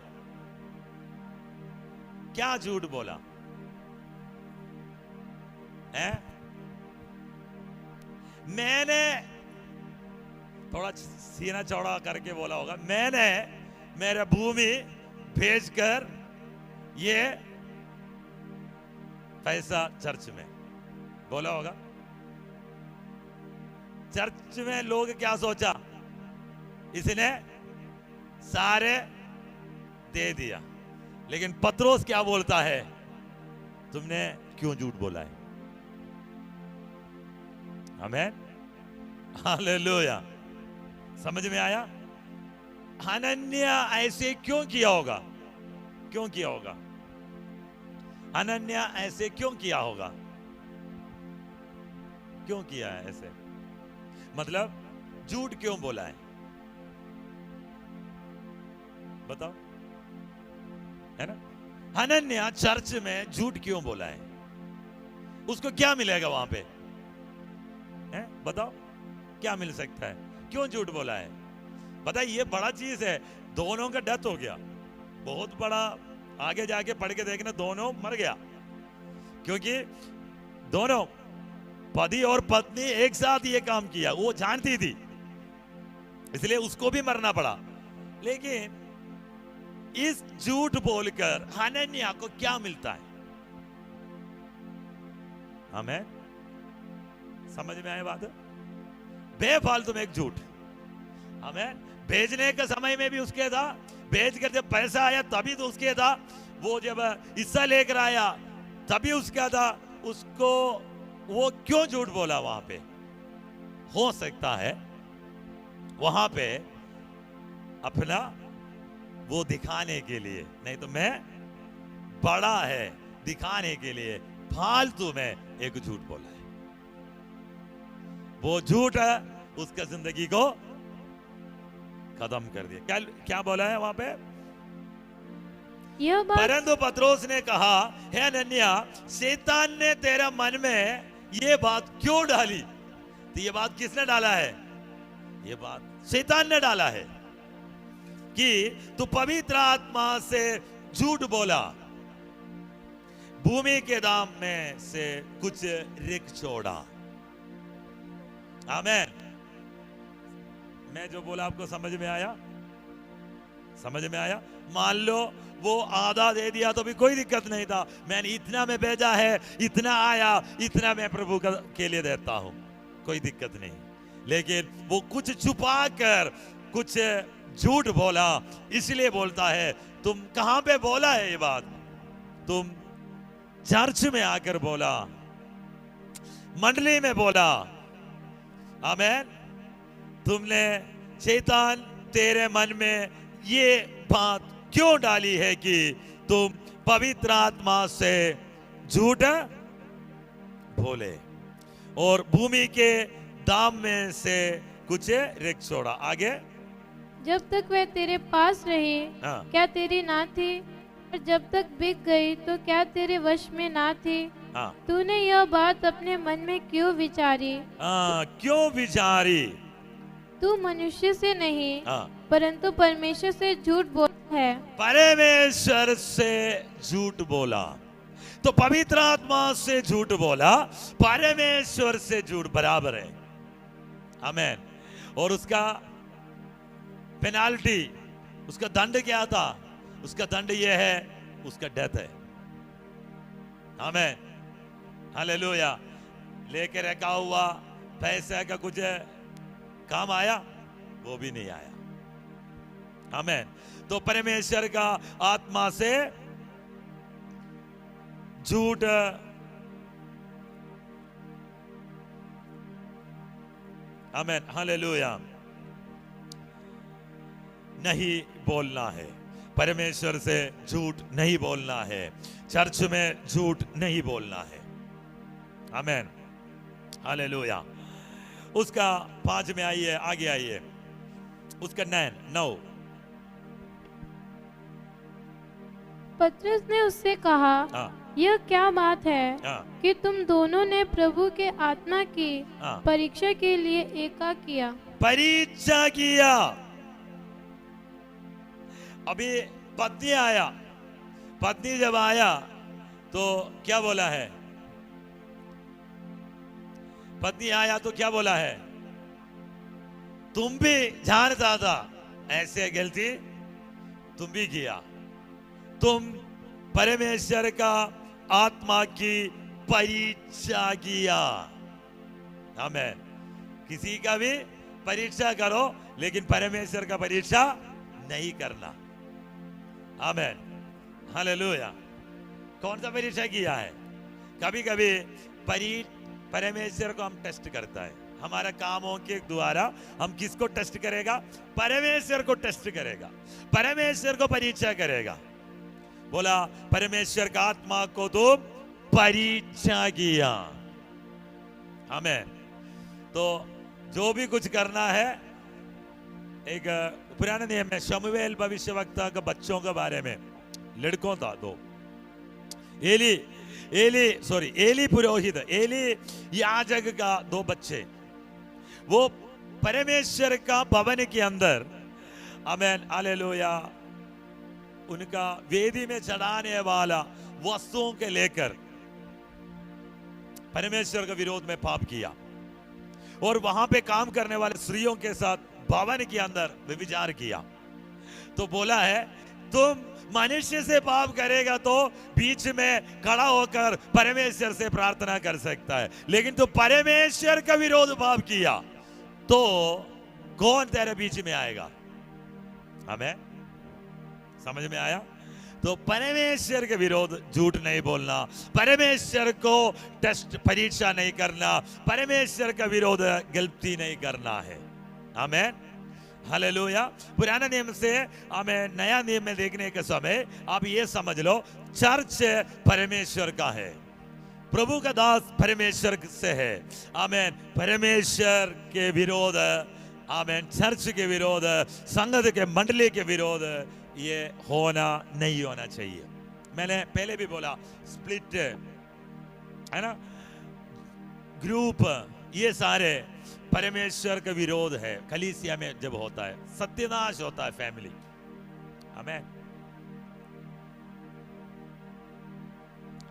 क्या झूठ बोला है? मैंने थोड़ा सीना चौड़ा करके बोला होगा, मैंने मेरा भूमि भेजकर ये पैसा चर्च में, बोला होगा। चर्च में लोग क्या सोचा? इसने सारे दे दिया। लेकिन पत्रोस क्या बोलता है? तुमने क्यों झूठ बोला है? आमेन। हालेलुया। समझ में आया? हनन्याह ऐसे क्यों किया होगा? क्यों किया होगा? हनन्याह ऐसे क्यों किया होगा? क्यों किया है ऐसे? मतलब झूठ क्यों बोला है? बताओ, है ना? हनन्याह चर्च में झूठ क्यों बोला है? उसको क्या मिलेगा वहां पे? है? बताओ, क्या मिल सकता है? क्यों झूठ बोला है? बताइए, ये बड़ा चीज है। दोनों का डेथ हो गया, बहुत बड़ा। आगे जाके पढ़ के देखना, दोनों मर गया, क्योंकि दोनों पति और पत्नी एक साथ ये काम किया। वो जानती थी, इसलिए उसको भी मरना पड़ा। लेकिन इस झूठ बोलकर हनन्याह को क्या मिलता है? हमें समझ में आए बात? बेफालतू में एक झूठ। हमें भेजने के समय में भी उसके था, भेज कर जब पैसा आया तभी तो उसके था, वो जब हिस्सा लेकर आया तभी उसका था। उसको वो क्यों झूठ बोला वहां पे? हो सकता है वहां पे अपना वो दिखाने के लिए, नहीं तो मैं बड़ा है दिखाने के लिए फालतू में एक झूठ बोला है। वो झूठ है, उसका जिंदगी को खत्म कर दिया। क्या बोला है वहां पे? परंतु पत्रोस ने कहा, हे हनन्याह, शैतान ने तेरा मन में ये बात क्यों डाली? तो ये बात किसने डाला है? ये बात शैतान ने डाला है कि तू पवित्र आत्मा से झूठ बोला, भूमि के दाम में से कुछ रिक छोड़ा। आमेन। मैं जो बोला आपको समझ में आया? समझ में आया? मान लो वो आधा दे दिया तो भी कोई दिक्कत नहीं था। मैंने इतना में भेजा है, इतना आया, इतना मैं प्रभु के लिए देता हूं, कोई दिक्कत नहीं। लेकिन वो कुछ छुपा कर कुछ झूठ बोला, इसलिए बोलता है। तुम कहां पे बोला है ये बात? तुम चर्च में आकर बोला, मंडली में बोला, आमेन। तुमने शैतान तेरे मन में ये बात क्यों डाली है कि तुम पवित्र आत्मा से झूठ बोले और भूमि के दाम में से कुछ रिक्त छोड़ा। आगे, जब तक वह तेरे पास रहे क्या तेरी ना थी, और जब तक बिक गई तो क्या तेरे वश में ना थी। तूने यह बात अपने मन में क्यों विचारी? क्यों विचारी? तू मनुष्य से नहीं परंतु परमेश्वर से झूठ बोला है। परमेश्वर से झूठ बोला तो पवित्र आत्मा से झूठ बोला, परमेश्वर से झूठ बराबर है। आमेन। और उसका पेनाल्टी, उसका दंड क्या था? उसका दंड यह है, उसका डेथ है। आमेन, हालेलुया। लेके रखा हुआ पैसे का कुछ काम आया? वो भी नहीं आया। आमेन। तो परमेश्वर का आत्मा से झूठ आमेन, हालेलुया, नहीं बोलना है। परमेश्वर से झूठ नहीं बोलना है। चर्च में झूठ नहीं बोलना है। आमेन, हालेलुया। उसका 5 में आइए, आगे आइए। उसका 9। पतरस ने उससे कहा, यह क्या बात है कि तुम दोनों ने प्रभु के आत्मा की परीक्षा के लिए एका किया। परीक्षा किया। अभी पत्नी आया, पत्नी जब आया तो क्या बोला है? पत्नी आया तो क्या बोला है? तुम भी जानता था ऐसे गलती तुम भी किया। तुम परमेश्वर का आत्मा की परीक्षा किया। आमेन। किसी का भी परीक्षा करो लेकिन परमेश्वर का परीक्षा नहीं करना। आमेन, हालेलुया। कौन सा परीक्षा किया है? कभी कभी परमेश्वर को हम टेस्ट करता है। हमारा कामों के द्वारा हम किसको टेस्ट करेगा? परमेश्वर को टेस्ट करेगा, परमेश्वर को परीक्षा करेगा। बोला परमेश्वर का आत्मा को तो परीक्षा किया। आमेन। तो जो भी कुछ करना है, एक पुराने नियम में शमूएल भविष्यवक्ता के बच्चों के बारे में, लड़कों था 2, एली पुरोहित, एली याजक का 2 बच्चे, वो परमेश्वर का भवन के अंदर, आमेन, हालेलुया, उनका वेदी में चढ़ाने वाला वस्तुओं के लेकर परमेश्वर के विरोध में पाप किया और वहां पे काम करने वाले स्त्रियों के साथ भवन के अंदर व्यभिचार किया। तो बोला है, तुम मनुष्य से पाप करेगा तो बीच में खड़ा होकर परमेश्वर से प्रार्थना कर सकता है, लेकिन तो परमेश्वर का विरोध पाप किया तो कौन तेरे बीच में आएगा? हमें समझ में आया? तो परमेश्वर के विरोध झूठ नहीं बोलना, परमेश्वर को टेस्ट परीक्षा नहीं करना, परमेश्वर का विरोध गलती नहीं करना है। आमेन, हालेलुया। पुराना नियम से हमें नया नियम में देखने के समय आप ये समझ लो, चर्च परमेश्वर का है, प्रभु का दास परमेश्वर से है। आमेन। परमेश्वर के विरोध, आमेन, चर्च के विरोध, संगत के मंडली के विरोध, ये होना नहीं होना चाहिए। मैंने पहले भी बोला, स्प्लिट है ना, ग्रुप, ये सारे परमेश्वर का विरोध है। कलीसिया में जब होता है सत्यानाश होता है फैमिली। आमेन,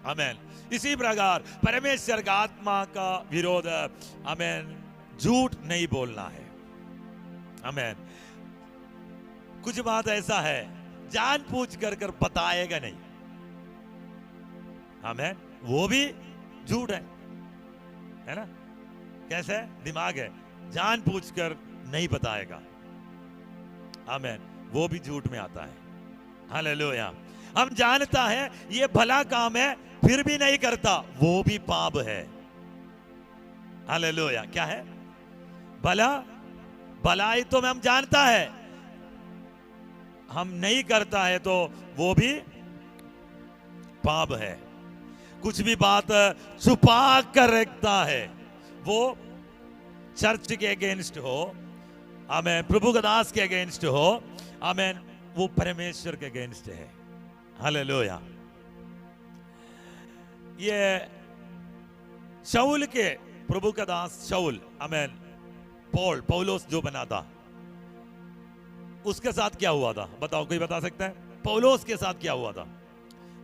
आमेन। इसी प्रकार परमेश्वर का आत्मा का विरोध, आमेन, झूठ नहीं बोलना है। आमेन। कुछ बात ऐसा है जानबूझ कर बताएगा नहीं। आमेन। वो भी झूठ है ना? कैसे? दिमाग है, जानबूझकर नहीं बताएगा। आमेन। वो भी झूठ में आता है। हालेलुया। हम जानता है ये भला काम है, फिर भी नहीं करता, वो भी पाप है। हालेलुया। क्या है? भलाई तो हम जानता है, हम नहीं करता है तो वो भी पाप है। कुछ भी बात छुपा कर रखता है, वो चर्च के अगेंस्ट हो, आमेन, प्रभु का दास के अगेंस्ट हो, आमेन, वो परमेश्वर के अगेंस्ट है। हालेलुया। ये शाऊल के, प्रभु का दास शाऊल, आमेन, पौलुस जो बना था, उसके साथ क्या हुआ था? बताओ, कोई बता सकता है? पौलुस के साथ क्या हुआ था?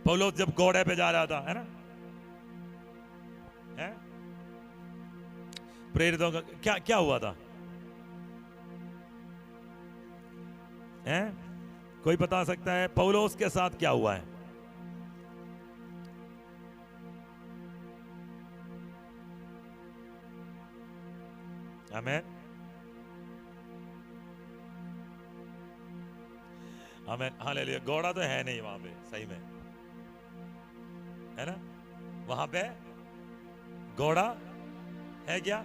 पौलुस जब घोड़े पे जा रहा था, है ना, है? प्रेरितों का क्या क्या हुआ था? है? कोई बता सकता है पौलुस के साथ क्या हुआ है? आमीन, आमीन, हालेलुया। घोड़ा तो है नहीं वहां पे, सही में, है ना? वहां पे घोड़ा है क्या?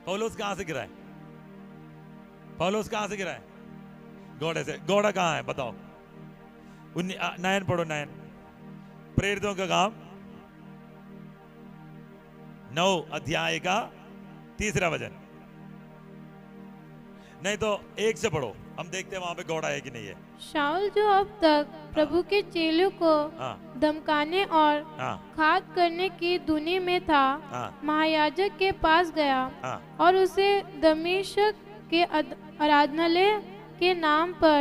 पौलुस कहां से गिरा है? पौलुस कहां से गिरा है? घोड़े से। घोड़ा कहां है बताओ? 9 पढ़ो, 9, प्रेरितों का काम 9 अध्याय का 3रा वचन। नहीं तो 1 से पढ़ो, हम देखते हैं वहां पे घोड़ा है कि नहीं है। शाऊल जो अब तक प्रभु के चेलों को धमकाने और घात करने की धुनी में था, महायाजक के पास गया और उसे दमिश्क के आराधनालय के नाम पर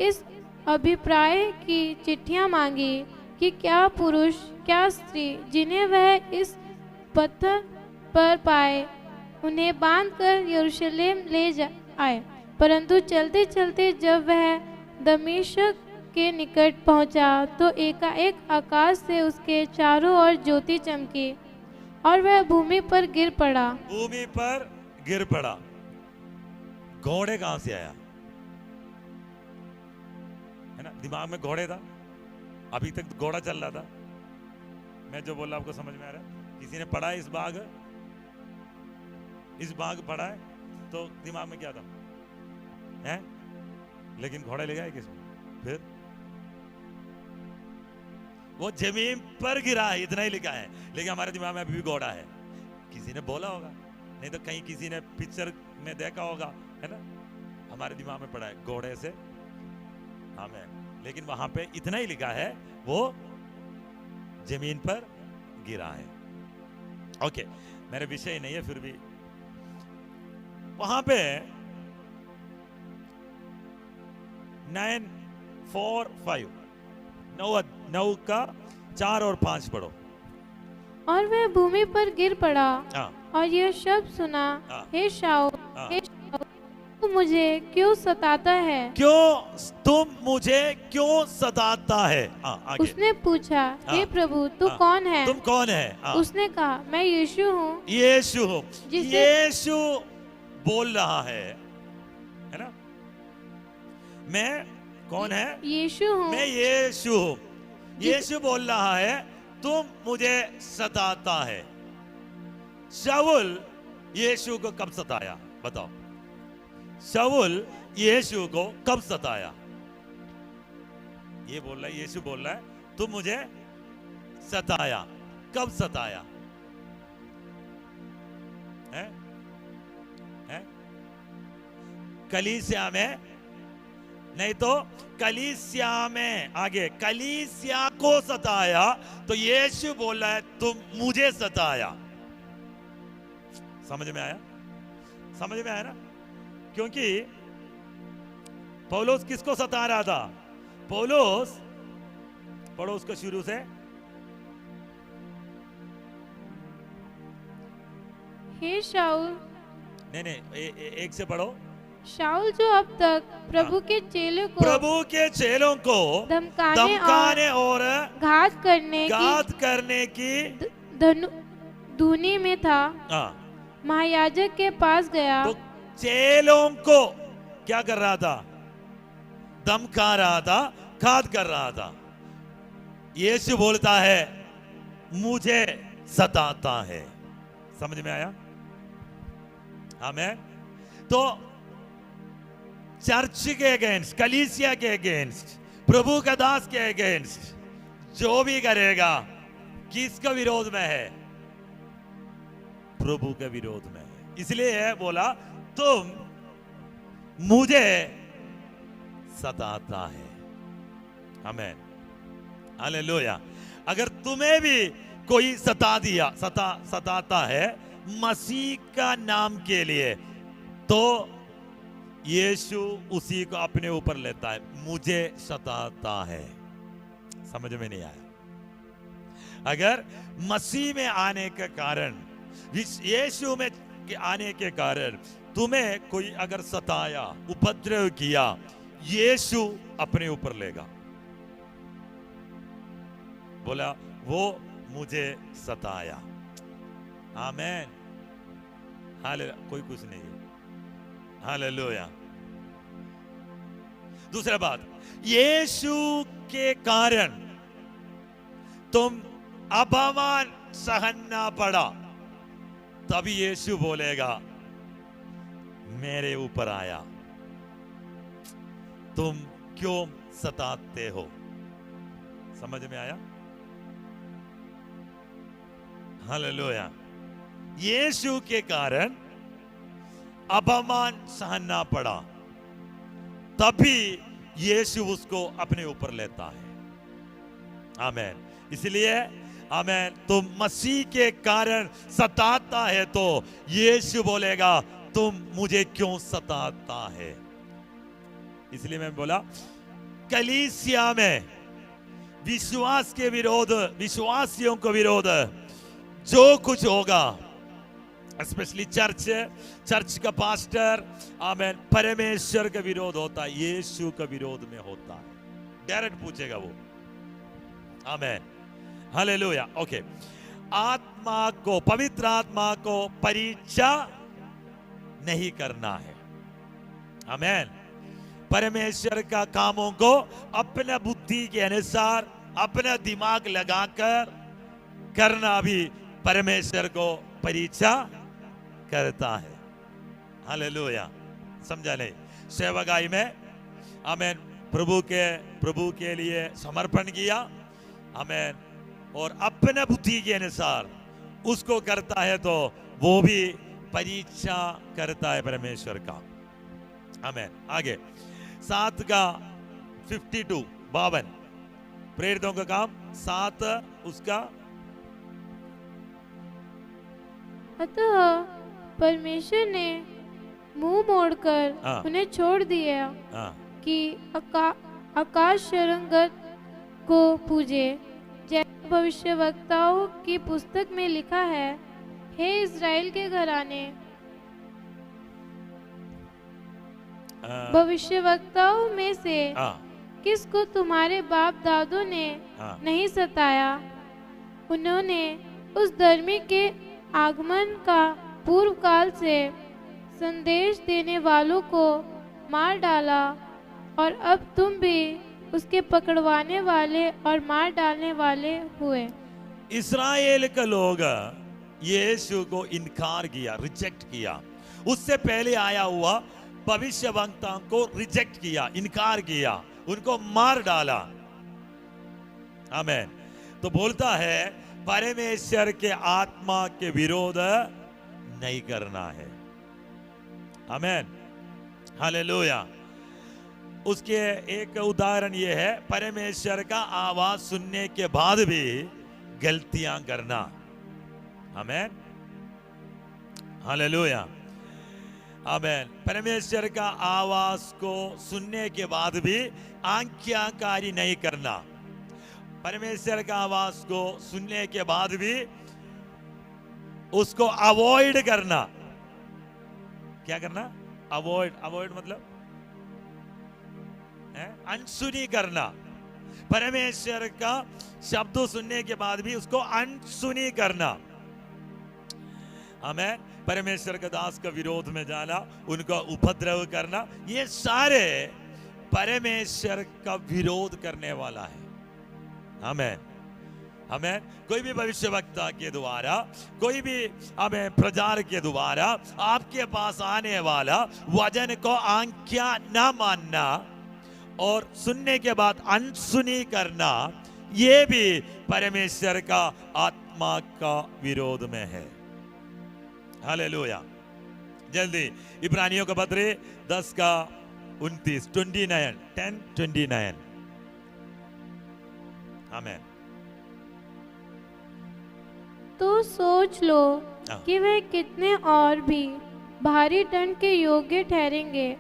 इस अभिप्राय की चिट्ठियां मांगी कि क्या पुरुष क्या स्त्री जिन्हें वह इस पत्थर पर पाए उन्हें बांधकर यरूशलेम ले आए। परंतु चलते चलते जब वह दमिश्क के निकट पहुंचा तो एकाएक आकाश से उसके चारों ओर ज्योति चमकी और वह भूमि पर गिर पड़ा। भूमि पर गिर पड़ा। घोड़े कहां से आया? है ना, दिमाग में घोड़े था, अभी तक घोड़ा चल रहा था। मैं जो बोल रहा आपको समझ में आ रहा है? किसी ने पढ़ा है इस भाग पढ़ा है तो दिमाग में क्या था? है? लेकिन घोड़ा ले गया किसमें? फिर वो जमीन पर गिरा है, इतना ही लिखा है, लेकिन हमारे दिमाग में अभी भी घोड़ा है। किसी ने बोला होगा, नहीं तो कहीं किसी ने पिक्चर में देखा होगा, है ना? हमारे दिमाग में पड़ा है घोड़े से, आमीन, लेकिन वहां पे इतना ही लिखा है वो जमीन पर गिरा है। ओके, मेरे विषय नहीं है, फिर भी वहां पे 9, 4, 5, 9 का 4 और 5 पढ़ो। और वह भूमि पर गिर पड़ा और यह शब्द सुना, हे शाऊल, हे शाऊल, तू मुझे क्यों सताता है? तुम मुझे क्यों सताता है? आगे। उसने पूछा, हे प्रभु, तू कौन है? तुम कौन है? उसने कहा, मैं यीशु हूँ। यीशु हूँ। यीशु बोल रहा है ना? मैं कौन है? यीशु हूँ। मैं यीशु हूँ। यीशु बोल रहा है तुम मुझे सताता है। शाऊल यीशु को कब सताया? बताओ, शाऊल यीशु को कब सताया? ये बोल रहा है, यीशु बोल रहा है तुम मुझे सताया। कब सताया है? कलीसिया में? नहीं तो कलीसिया में, आगे कलीसिया को सताया तो यीशु बोल रहा है तुम मुझे सताया। समझ में आया? समझ में आया ना? क्योंकि पौलुस किसको सता रहा था? पौलुस, पढ़ो उसको शुरू से। हे शाऊल, नहीं, 1 से पढ़ो। शाऊल जो अब तक प्रभु के चेलों को धमकाने और घात करने की धुनी में था, महायाजक के पास गया। तो चेलों को क्या कर रहा था? धमका रहा था। घात कर रहा था। यीशु बोलता है मुझे सताता है। समझ में आया? आमेन। तो चर्च के अगेंस्ट, कलीसिया के अगेंस्ट, प्रभु का दास के अगेंस्ट जो भी करेगा किसका विरोध में है? प्रभु के विरोध में है। इसलिए बोला तुम मुझे सताता है। आमेन, हालेलुया। अगर तुम्हें भी कोई सताता है मसीह का नाम के लिए, तो यीशु उसी को अपने ऊपर लेता है। मुझे सताता है। समझ में नहीं आया? अगर मसीह में आने के कारण, यीशु में आने के कारण तुम्हें कोई अगर सताया, उपद्रव किया, यीशु अपने ऊपर लेगा। बोला वो मुझे सताया। आमेन, हालेलुया। कोई कुछ नहीं है। हालेलुया। दूसरा बात, यीशु के कारण तुम अपमान सहना पड़ा, तभी यीशु बोलेगा मेरे ऊपर आया, तुम क्यों सताते हो? समझ में आया? हालेलुया। यीशु के कारण अपमान सहना पड़ा, तभी यीशु उसको अपने ऊपर लेता है। आमेन। इसलिए आमेन, तुम मसीह के कारण सताता है तो यीशु बोलेगा तुम मुझे क्यों सताता है? इसलिए मैं बोला कलीसिया में विश्वास के विरोध, विश्वासियों को विरोध जो कुछ होगा, स्पेशली चर्च का पास्टर, आमेन, परमेश्वर का विरोध होता है, यीशु का विरोध में होता है। डायरेक्ट पूछेगा वो। आमेन, हालेलुया। ओके, आत्मा को, पवित्र आत्मा को परीक्षा नहीं करना है। आमेन। परमेश्वर का कामों को अपने बुद्धि के अनुसार, अपना दिमाग लगाकर करना भी परमेश्वर को परीक्षा करता है। हालेलुया। समझा नहीं? सेवकाई में आमेन, प्रभु के लिए समर्पण किया, आमेन, और अपने बुद्धि के अनुसार उसको करता है तो वो भी परीक्षा करता है परमेश्वर का। आमेन। आगे 7 का 52, 52 प्रेरितों का काम 7 उसका। अतः परमेश्वर ने मुंह मोड़कर उन्हें छोड़ दिया कि आकाश शरणगत को पूजे, जैसे भविष्यवक्ताओं की पुस्तक में लिखा है, हे इज़राइल के घराने, भविष्यवक्ताओं में से किसको तुम्हारे बाप दादों ने नहीं सताया? उन्होंने उस धर्मी के आगमन का पूर्व काल से संदेश देने वालों को मार डाला, और अब तुम भी उसके पकड़वाने वाले और मार डालने वाले हुए। इस्राएल के लोग यीशु को इनकार किया, रिजेक्ट किया। उससे पहले आया हुआ भविष्यवक्ताओं को रिजेक्ट किया, इनकार किया, उनको मार डाला। आमेन। तो बोलता है परमेश्वर के आत्मा के विरोध नहीं करना है। आमेन, हालेलुया। उसके एक उदाहरण ये है, परमेश्वर का आवाज सुनने के बाद भी गलतियां करना। आमेन, हालेलुया, आमेन। परमेश्वर का आवाज को सुनने के बाद भी आज्ञाकारी नहीं करना। परमेश्वर का आवाज को सुनने के बाद भी उसको अवॉइड करना। क्या करना? अवॉइड मतलब अनसुनी करना। परमेश्वर का शब्द सुनने के बाद भी उसको अनसुनी करना। आमेन। परमेश्वर के दास का विरोध में जाना, उनका उपद्रव करना, ये सारे परमेश्वर का विरोध करने वाला है। आमीन, हमें कोई भी भविष्यवक्ता के द्वारा, कोई भी हमें प्रचार के द्वारा आपके पास आने वाला वचन को आज्ञा न मानना और सुनने के बाद अनसुनी करना, ये भी परमेश्वर का आत्मा का विरोध में है। हालेलुया। जल्दी इब्रानियों का पत्र 10 का 29, 10:29। आमीन। तो सोच लो कि वे कितने और भी भारी दंड के योग्य ठहरेंगे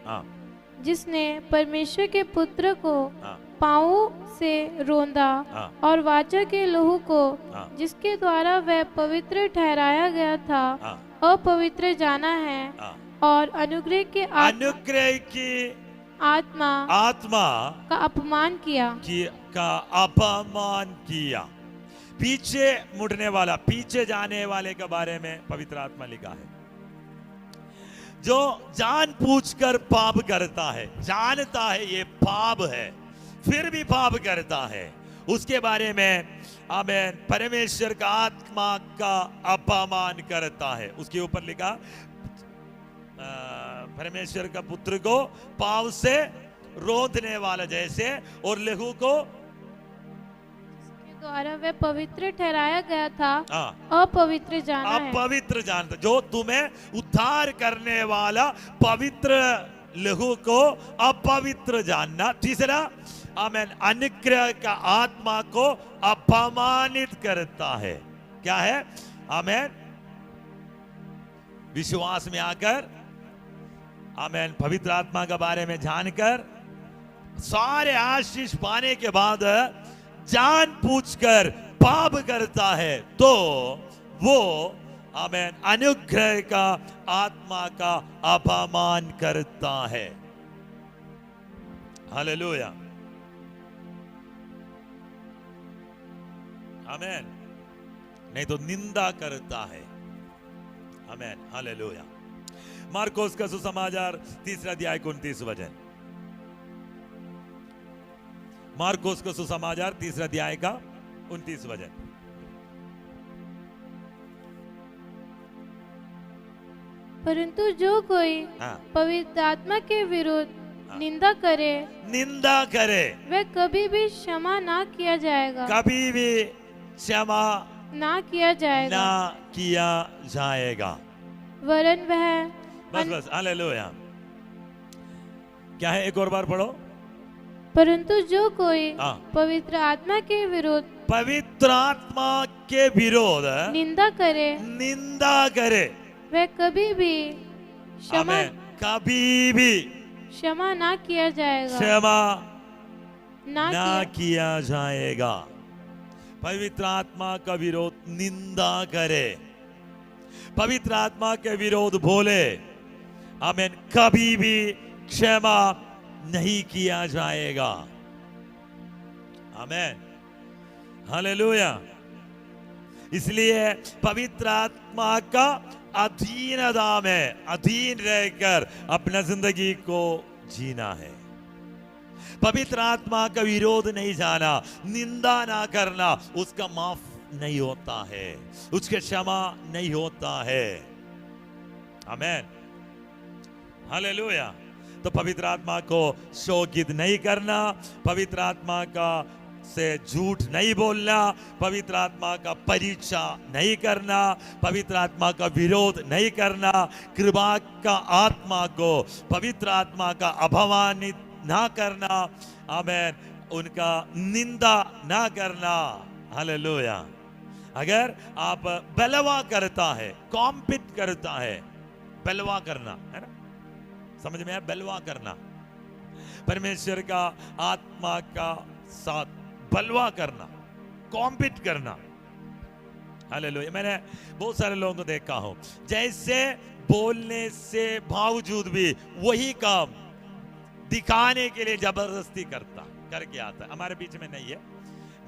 जिसने परमेश्वर के पुत्र को पांवों से रोंदा और वाचा के लहू को जिसके द्वारा वह पवित्र ठहराया गया था अपवित्र जाना है और अनुग्रह की आत्मा का अपमान किया। पीछे मुड़ने वाला, पीछे जाने वाले के बारे में पवित्र आत्मा लिखा है, जो जानबूझकर पाप करता है, जानता है ये पाप है फिर भी पाप करता है, उसके बारे में आमीन परमेश्वर का आत्मा का अपमान करता है। उसके ऊपर लिखा परमेश्वर का पुत्र को पाव से रोधने वाला जैसे और लहू को द्वारा वह पवित्र ठहराया गया था अपवित्र जानता, जो तुम्हें उद्धार करने वाला पवित्र लहू को अपवित्र जानना। तीसरा आमीन अनुग्रह का आत्मा को अपमानित करता है। क्या है? आमीन विश्वास में आकर, आमीन पवित्र आत्मा के बारे में जानकर, सारे आशीष पाने के बाद जानबूझकर पाप करता है तो वो आमीन अनुग्रह का आत्मा का अपमान करता है। हालेलुया, आमीन। नहीं तो निंदा करता है। आमीन, हालेलुया। मार्कोस का सुसमाचार 3 अध्याय 29 वचन। मार्कोस का सुसमाचार 3 अध्याय का 29 वचन। परंतु जो कोई पवित्र आत्मा के विरुद्ध निंदा करे वह कभी भी क्षमा ना किया जाएगा, कभी भी क्षमा ना किया जाएगा, वरन वह बस हालेलुया। क्या है? एक और बार पढ़ो। परंतु जो कोई पवित्र आत्मा के विरोध निंदा करे वह कभी भी क्षमा ना किया जाएगा। पवित्र आत्मा का विरोध निंदा करे, पवित्र आत्मा के विरोध बोले, आमीन कभी भी क्षमा नहीं किया जाएगा। आमीन, हालेलुया। इसलिए पवित्र आत्मा का अधीनता में अधीन रहकर अपना जिंदगी को जीना है। पवित्र आत्मा का विरोध नहीं जाना, निंदा ना करना, उसका माफ नहीं होता है, उसके क्षमा नहीं होता है। आमीन, हालेलुया। तो पवित्र आत्मा को शोकित नहीं करना, पवित्र आत्मा का से झूठ नहीं बोलना, पवित्र आत्मा का परीक्षा नहीं करना, पवित्र आत्मा का विरोध नहीं करना, कृपा का आत्मा को, पवित्र आत्मा का अपमानित ना करना, आमीन उनका निंदा ना करना। हालेलुया। अगर आप बलवा करता है, कॉम्पिट करता है, बलवा करना है ना, समझ में है? बलवा करना, परमेश्वर का आत्मा का साथ बलवा करना, कॉम्पिट करना। हालेलुया। मैंने बहुत सारे लोगों को देखा हूं, जैसे बोलने से बावजूद भी वही काम दिखाने के लिए जबरदस्ती करके आता है। हमारे बीच में नहीं है,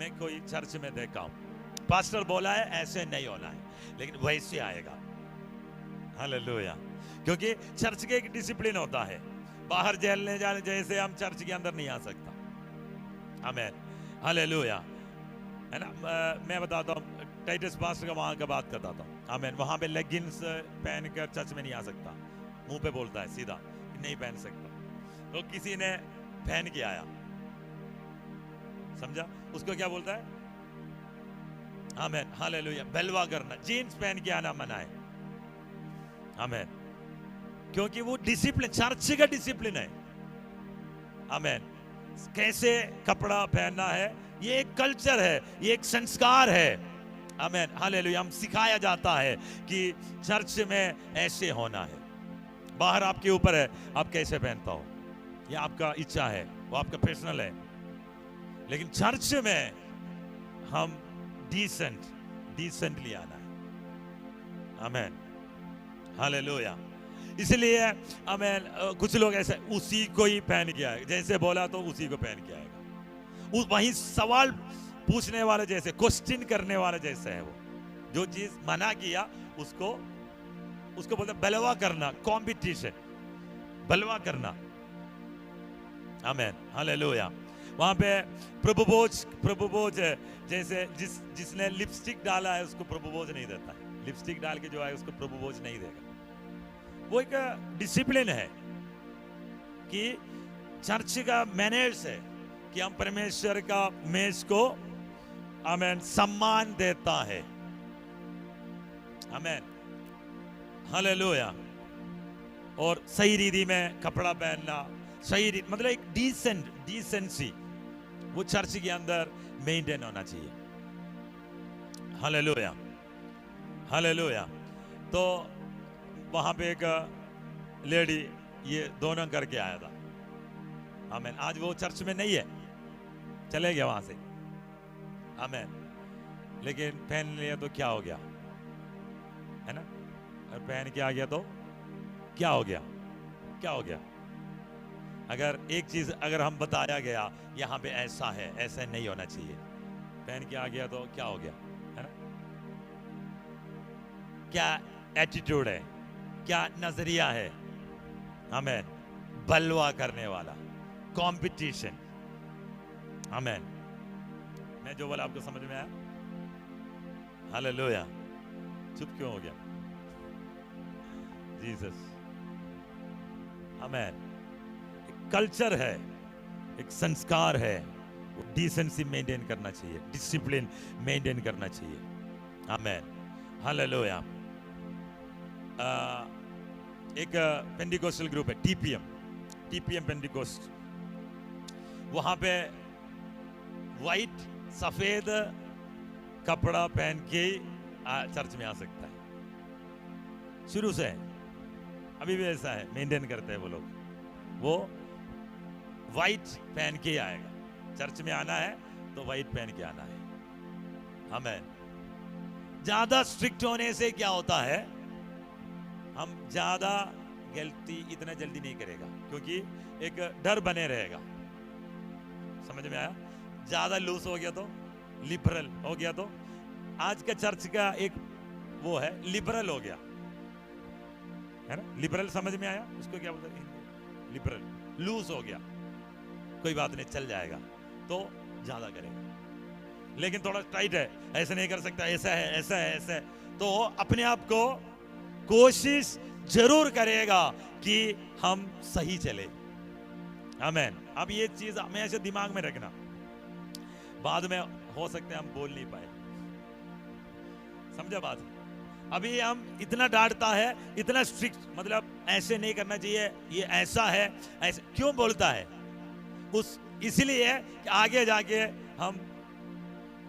मैं कोई चर्च में देखा हूं, पास्टर बोला है ऐसे नहीं होना है, लेकिन वैसे आएगा। हालेलुया। क्योंकि चर्च के एक डिसिप्लिन होता है, बाहर जेल जाने जैसे हम चर्च के अंदर नहीं आ सकता। आमीन, हालेलुया, है ना। मैं बताता हूँ, टाइटस पास्टर का वहां का बात करता था। आमीन, वहां पे लेगिंग्स पहन कर चर्च में नहीं आ सकता, मुंह पे बोलता है सीधा कि नहीं पहन सकता। तो किसी ने पहन के आया, समझा, उसको क्या बोलता है? आमीन, हालेलुया, बलवा करना, जीन्स पहन के आना मना है। आमीन, क्योंकि वो डिसिप्लिन, चर्च का डिसिप्लिन है। आमीन, कैसे कपड़ा पहनना है, ये एक कल्चर है, ये एक संस्कार है। आमीन, हालेलुया, हम सिखाया जाता है कि चर्च में ऐसे होना है। बाहर आपके ऊपर है आप कैसे पहनता हो, ये आपका इच्छा है, वो आपका पर्सनल है। लेकिन चर्च में हम डिसेंटली आना है। आमीन, हालेलुया। इसलिए आमीन, कुछ लोग ऐसे उसी को ही पहन के आएगा, जैसे बोला तो उसी को पहन के आएगा। वहीं सवाल पूछने वाले जैसे, क्वेश्चन करने वाले जैसे है वो, जो चीज मना किया उसको बोलते बलवा करना, कंपटीशन, बलवा करना। आमीन, हालेलुया। वहां पे प्रभु भोज जैसे जिसने लिपस्टिक डाला है उसको प्रभु भोज नहीं देता है, लिपस्टिक डाल के जो है उसको प्रभु भोज नहीं देगा। वो एक डिसिप्लिन है कि चर्च का मैनर्स है कि हम परमेश्वर का मेज को आमीन सम्मान देता है। आमीन, हालेलुया। और सही रीति में कपड़ा पहनना, सही रीति मतलब एक डिसेंसी वो चर्च के अंदर मेंटेन होना चाहिए। Hallelujah, hallelujah. तो वहां पे एक लेडी ये दोनों करके आया था। आमीन, आज वो चर्च में नहीं है, चले गया वहां से। आमीन, लेकिन पहन लिया तो क्या हो गया, है ना। और पहन के आ गया तो क्या हो गया, क्या हो गया। अगर एक चीज अगर हम बताया गया यहाँ पे ऐसा है, ऐसा नहीं होना चाहिए, पहन के आ गया तो क्या हो गया, है ना। क्या एटीट्यूड है, क्या नजरिया है। आमीन, बलवा करने वाला, कंपटीशन। आमीन, मैं जो बोला आपको समझ में आया? हालेलुया। चुप क्यों हो गया? जीसस। आमीन, एक कल्चर है, एक संस्कार है, वो डिसेंसी मेंटेन करना चाहिए, डिसिप्लिन मेंटेन करना चाहिए। आमीन, हालेलुया। एक पेंटिकोस्टल ग्रुप है टीपीएम पेंटिकोस्ट, वहां पे व्हाइट सफेद कपड़ा पहन के चर्च में आ सकता है, शुरू से अभी भी ऐसा है, मेंटेन करते हैं वो लोग। वो व्हाइट पहन के आएगा, चर्च में आना है तो व्हाइट पहन के आना है। आमीन, ज्यादा स्ट्रिक्ट होने से क्या होता है, हम ज्यादा गलती इतना जल्दी नहीं करेगा, क्योंकि एक डर बने रहेगा। समझ में आया? ज्यादा लूज हो गया तो, लिबरल हो गया तो, आज का चर्च का एक वो है लिबरल हो गया, है ना। लिबरल समझ में आया? उसको क्या बोलते हैं? लिबरल, लूज हो गया, कोई बात नहीं चल जाएगा, तो ज्यादा करेगा। लेकिन थोड़ा टाइट है, ऐसे नहीं कर सकता, ऐसा है, ऐसा है, ऐसा है, तो अपने आप को कोशिश जरूर करेगा कि हम सही चले। आमीन। अब ये चीज हमेशा दिमाग में रखना, बाद में हो सकते हम बोल नहीं पाए। समझा बात? अभी हम इतना डांटता है, इतना स्ट्रिक्ट, मतलब ऐसे नहीं करना चाहिए, ये ऐसा है, ऐसे क्यों बोलता है? इसलिए कि आगे जाके हम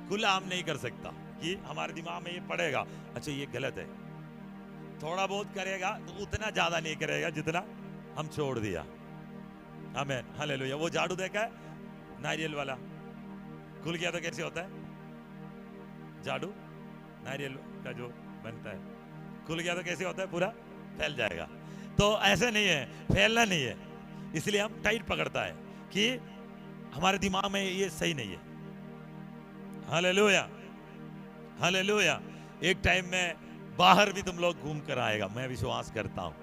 गुलाम नहीं कर सकता, कि हमारे दिमाग में ये पड़ेगा, अच्छा ये गलत है। थोड़ा बहुत करेगा तो उतना ज्यादा नहीं करेगा जितना हम छोड़ दिया। आमीन, हालेलुया। वो झाड़ू देखा है, नारियल वाला, खुल गया तो कैसे होता है झाड़ू? नारियल का जो बनता है, खुल गया तो कैसे होता है? पूरा फैल जाएगा। तो ऐसे नहीं है, फैलना नहीं है, इसलिए हम टाइट पकड़ता है कि हमारे दिमाग में ये सही नहीं है। Hallelujah, hallelujah. एक टाइम में बाहर भी तुम लोग घूम कर आएगा, मैं विश्वास करता हूं।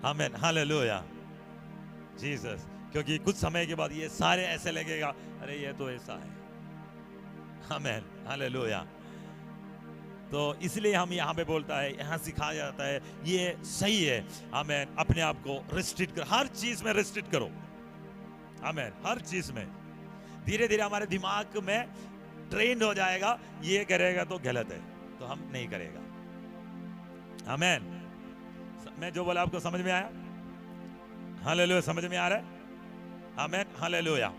आमीन, हालेलुया, जीसस, क्योंकि कुछ समय के बाद ये सारे ऐसे लगेगा, अरे ये तो ऐसा है। आमेन, हालेलुया। तो इसलिए हम यहाँ पे बोलता है, यहाँ सिखाया जाता है ये सही है। आमेन, अपने आप को रिस्ट्रिक्ट करो, हर चीज में रिस्ट्रिक्ट करो। आमेन, हर चीज में। धीरे धीरे हमारे दिमाग में ट्रेंड हो जाएगा, ये करेगा तो गलत है, तो हम नहीं करेगा। आमेन। मैं जो बोला आपको समझ में आया? हालेलुया, समझ में आ रहा है? आमेन, हालेलुया।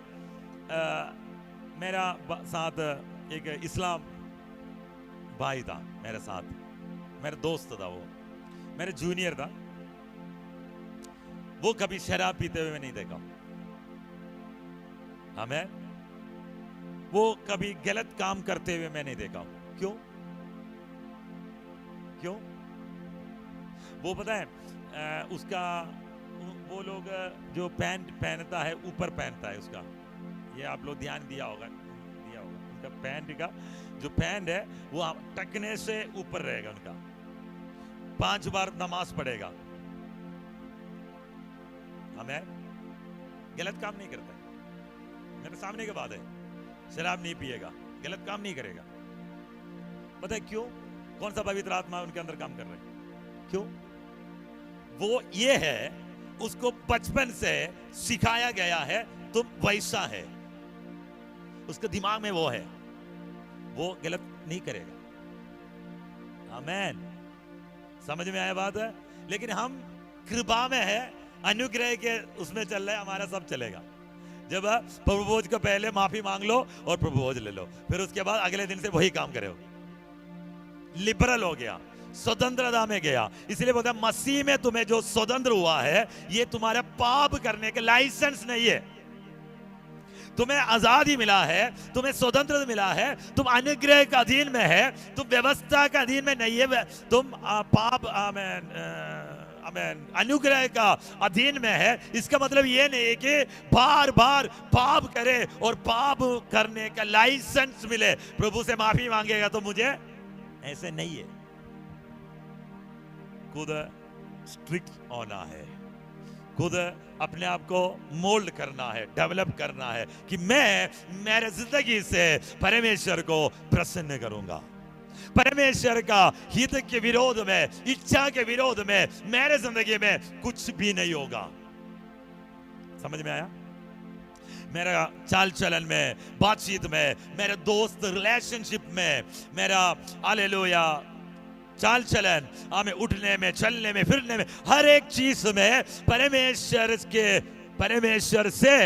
मेरा साथ एक इस्लाम भाई था, मेरे साथ, मेरा दोस्त था, वो मेरे जूनियर था। वो कभी शराब पीते हुए नहीं देखा। आमेन। वो कभी गलत काम करते हुए मैं नहीं देखा। क्यों? क्यों? वो पता है, उसका, वो लोग जो पैंट पहनता है ऊपर पहनता है उसका, ये आप लोग ध्यान दिया होगा उनका पैंट का जो पैंट है वो टकने से ऊपर रहेगा उनका। 5 बार नमाज पढ़ेगा। हमें गलत काम नहीं करता है, मेरे सामने की बात है। शराब नहीं पिएगा, गलत काम नहीं करेगा। पता है क्यों? कौन सा पवित्र आत्मा उनके अंदर काम कर रहे हैं? क्यों? वो ये है, उसको बचपन से सिखाया गया है तुम वैसा है, उसके दिमाग में वो है, वो गलत नहीं करेगा। आमेन, समझ में आया बात है? लेकिन हम कृपा में है, अनुग्रह के उसमें चल रहे, हमारा सब चलेगा। जब प्रभु भोज को पहले माफी मांग लो और प्रभु भोज ले लो, फिर उसके बाद अगले दिन से वही काम करो। लिबरल हो गया, स्वतंत्रता में गया। इसलिए बोलता है मसीह में तुम्हें जो स्वतंत्र हुआ है, ये तुम्हारा पाप करने के लाइसेंस नहीं है। तुम्हें आजादी मिला है, तुम्हें स्वतंत्र मिला है, तुम अनुग्रह का अधीन में है, तुम व्यवस्था का अधीन में नहीं है, तुम पाप, आमेन, आमेन, अनुग्रह का अधीन में है। इसका मतलब ये नहीं है कि बार बार पाप करे और पाप करने का लाइसेंस मिले, प्रभु से माफी मांगेगा तो मुझे, ऐसे नहीं है। खुद स्ट्रिक्ट होना है, खुद अपने आप को मोल्ड करना है, डेवलप करना है कि मैं मेरे जिंदगी से परमेश्वर को प्रसन्न करूंगा। परमेश्वर का हित के विरोध में, इच्छा के विरोध में मेरे जिंदगी में कुछ भी नहीं होगा। समझ में आया? मेरा चाल चलन में, बातचीत में, मेरे दोस्त रिलेशनशिप में, मेरा हालेलुया चाल चलन, हमें उठने में, चलने में, फिरने में, हर एक चीज में परमेश्वर से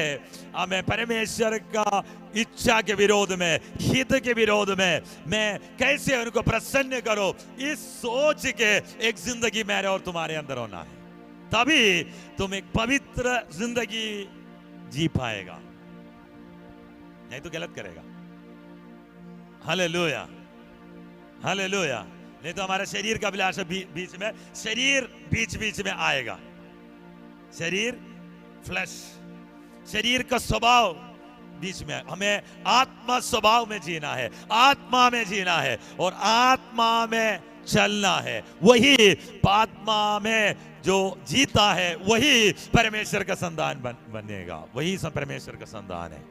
हमें, परमेश्वर का इच्छा के विरोध में, हित के विरोध में मैं कैसे उनको प्रसन्न करो, इस सोच के एक जिंदगी मेरे और तुम्हारे अंदर होना है। तभी तुम एक पवित्र जिंदगी जी पाएगा, नहीं तो गलत करेगा। Hallelujah, hallelujah. नहीं तो हमारा शरीर का अभिलाषा बीच में, शरीर बीच में आएगा। शरीर, फ्लैश, शरीर का स्वभाव बीच में। हमें आत्मा स्वभाव में जीना है, आत्मा में जीना है और आत्मा में चलना है। वही आत्मा में जो जीता है वही परमेश्वर का संतान बनेगा, वही परमेश्वर का संतान है।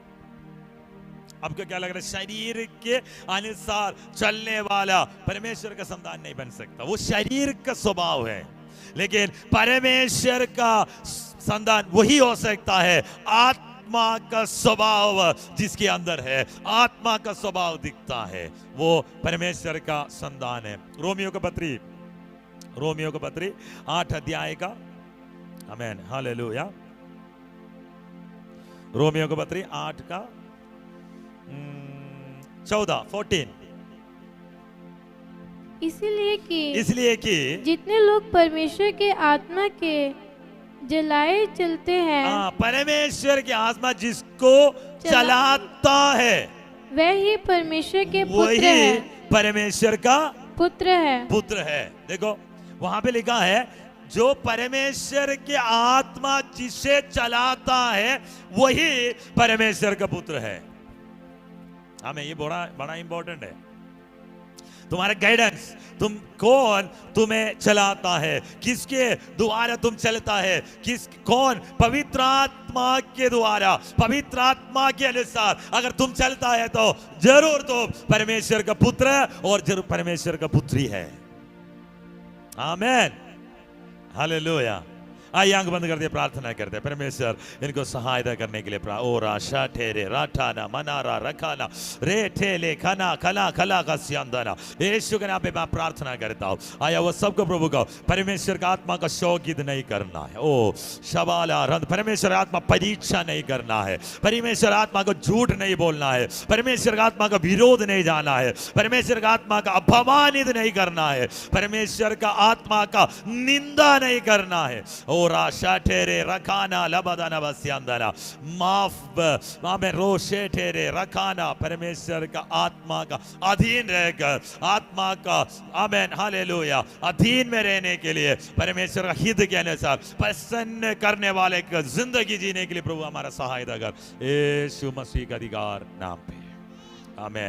आपको क्या लग रहा है? शरीर के अनुसार चलने वाला परमेश्वर का संतान नहीं बन सकता, वो शरीर का स्वभाव है। लेकिन परमेश्वर का संतान वही हो सकता है आत्मा का स्वभाव जिसके अंदर है, आत्मा का स्वभाव दिखता है, वो परमेश्वर का संतान है। रोमियो का पत्री 8 अध्याय का, आमेन, हालेलुया। रोमियो का पत्री 8 का 14 इसलिए कि जितने लोग परमेश्वर के आत्मा के जलाए चलते हैं, परमेश्वर की आत्मा जिसको चलाता है वह ही परमेश्वर के पुत्र है, परमेश्वर का पुत्र है। देखो वहां पे लिखा है जो परमेश्वर की आत्मा जिसे चलाता है वही परमेश्वर का पुत्र है। हमें ये बड़ा इंपॉर्टेंट है। तुम्हारा गाइडेंस, तुम कौन तुम्हें चलाता है, किसके द्वारा तुम चलता है, कौन? पवित्र आत्मा के द्वारा, पवित्र आत्मा के अनुसार अगर तुम चलता है तो जरूर तुम परमेश्वर का पुत्र और जरूर परमेश्वर का पुत्री है। आमीन, हालेलुया। आइए आंख बंद कर दिए, प्रार्थना करते हैं। परमेश्वर इनको सहायता करने के लिए ओ राशा ठेरे राठाना मनारा रखाना रे ठेले खाना खला खला का सियांदाना, यीशु के नाम पे मैं प्रार्थना करता हूँ। आया वो सबको प्रभु को परमेश्वर का आत्मा का शौकीद नहीं करना है। ओ शबाला रंध, परमेश्वर आत्मा परीक्षा नहीं करना है, परमेश्वर आत्मा को झूठ नहीं बोलना है, परमेश्वर का आत्मा का विरोध नहीं जाना है, परमेश्वर का आत्मा का अपमानित नहीं करना है, परमेश्वर का आत्मा का निंदा नहीं करना है। राशा ठेरे रखाना लबदाना बस्यांदाना माफ में रोशे ठेरे रखाना, परमेश्वर का आत्मा का अधीन रहकर, आत्मा का आमेन हालेलुया अधीन में रहने के लिए, परमेश्वर का हित के अनुसार प्रसन्न करने वाले का जिंदगी जीने के लिए प्रभु हमारा सहायता कर, यीशु मसीह का अधिकार नाम पे, आमेन।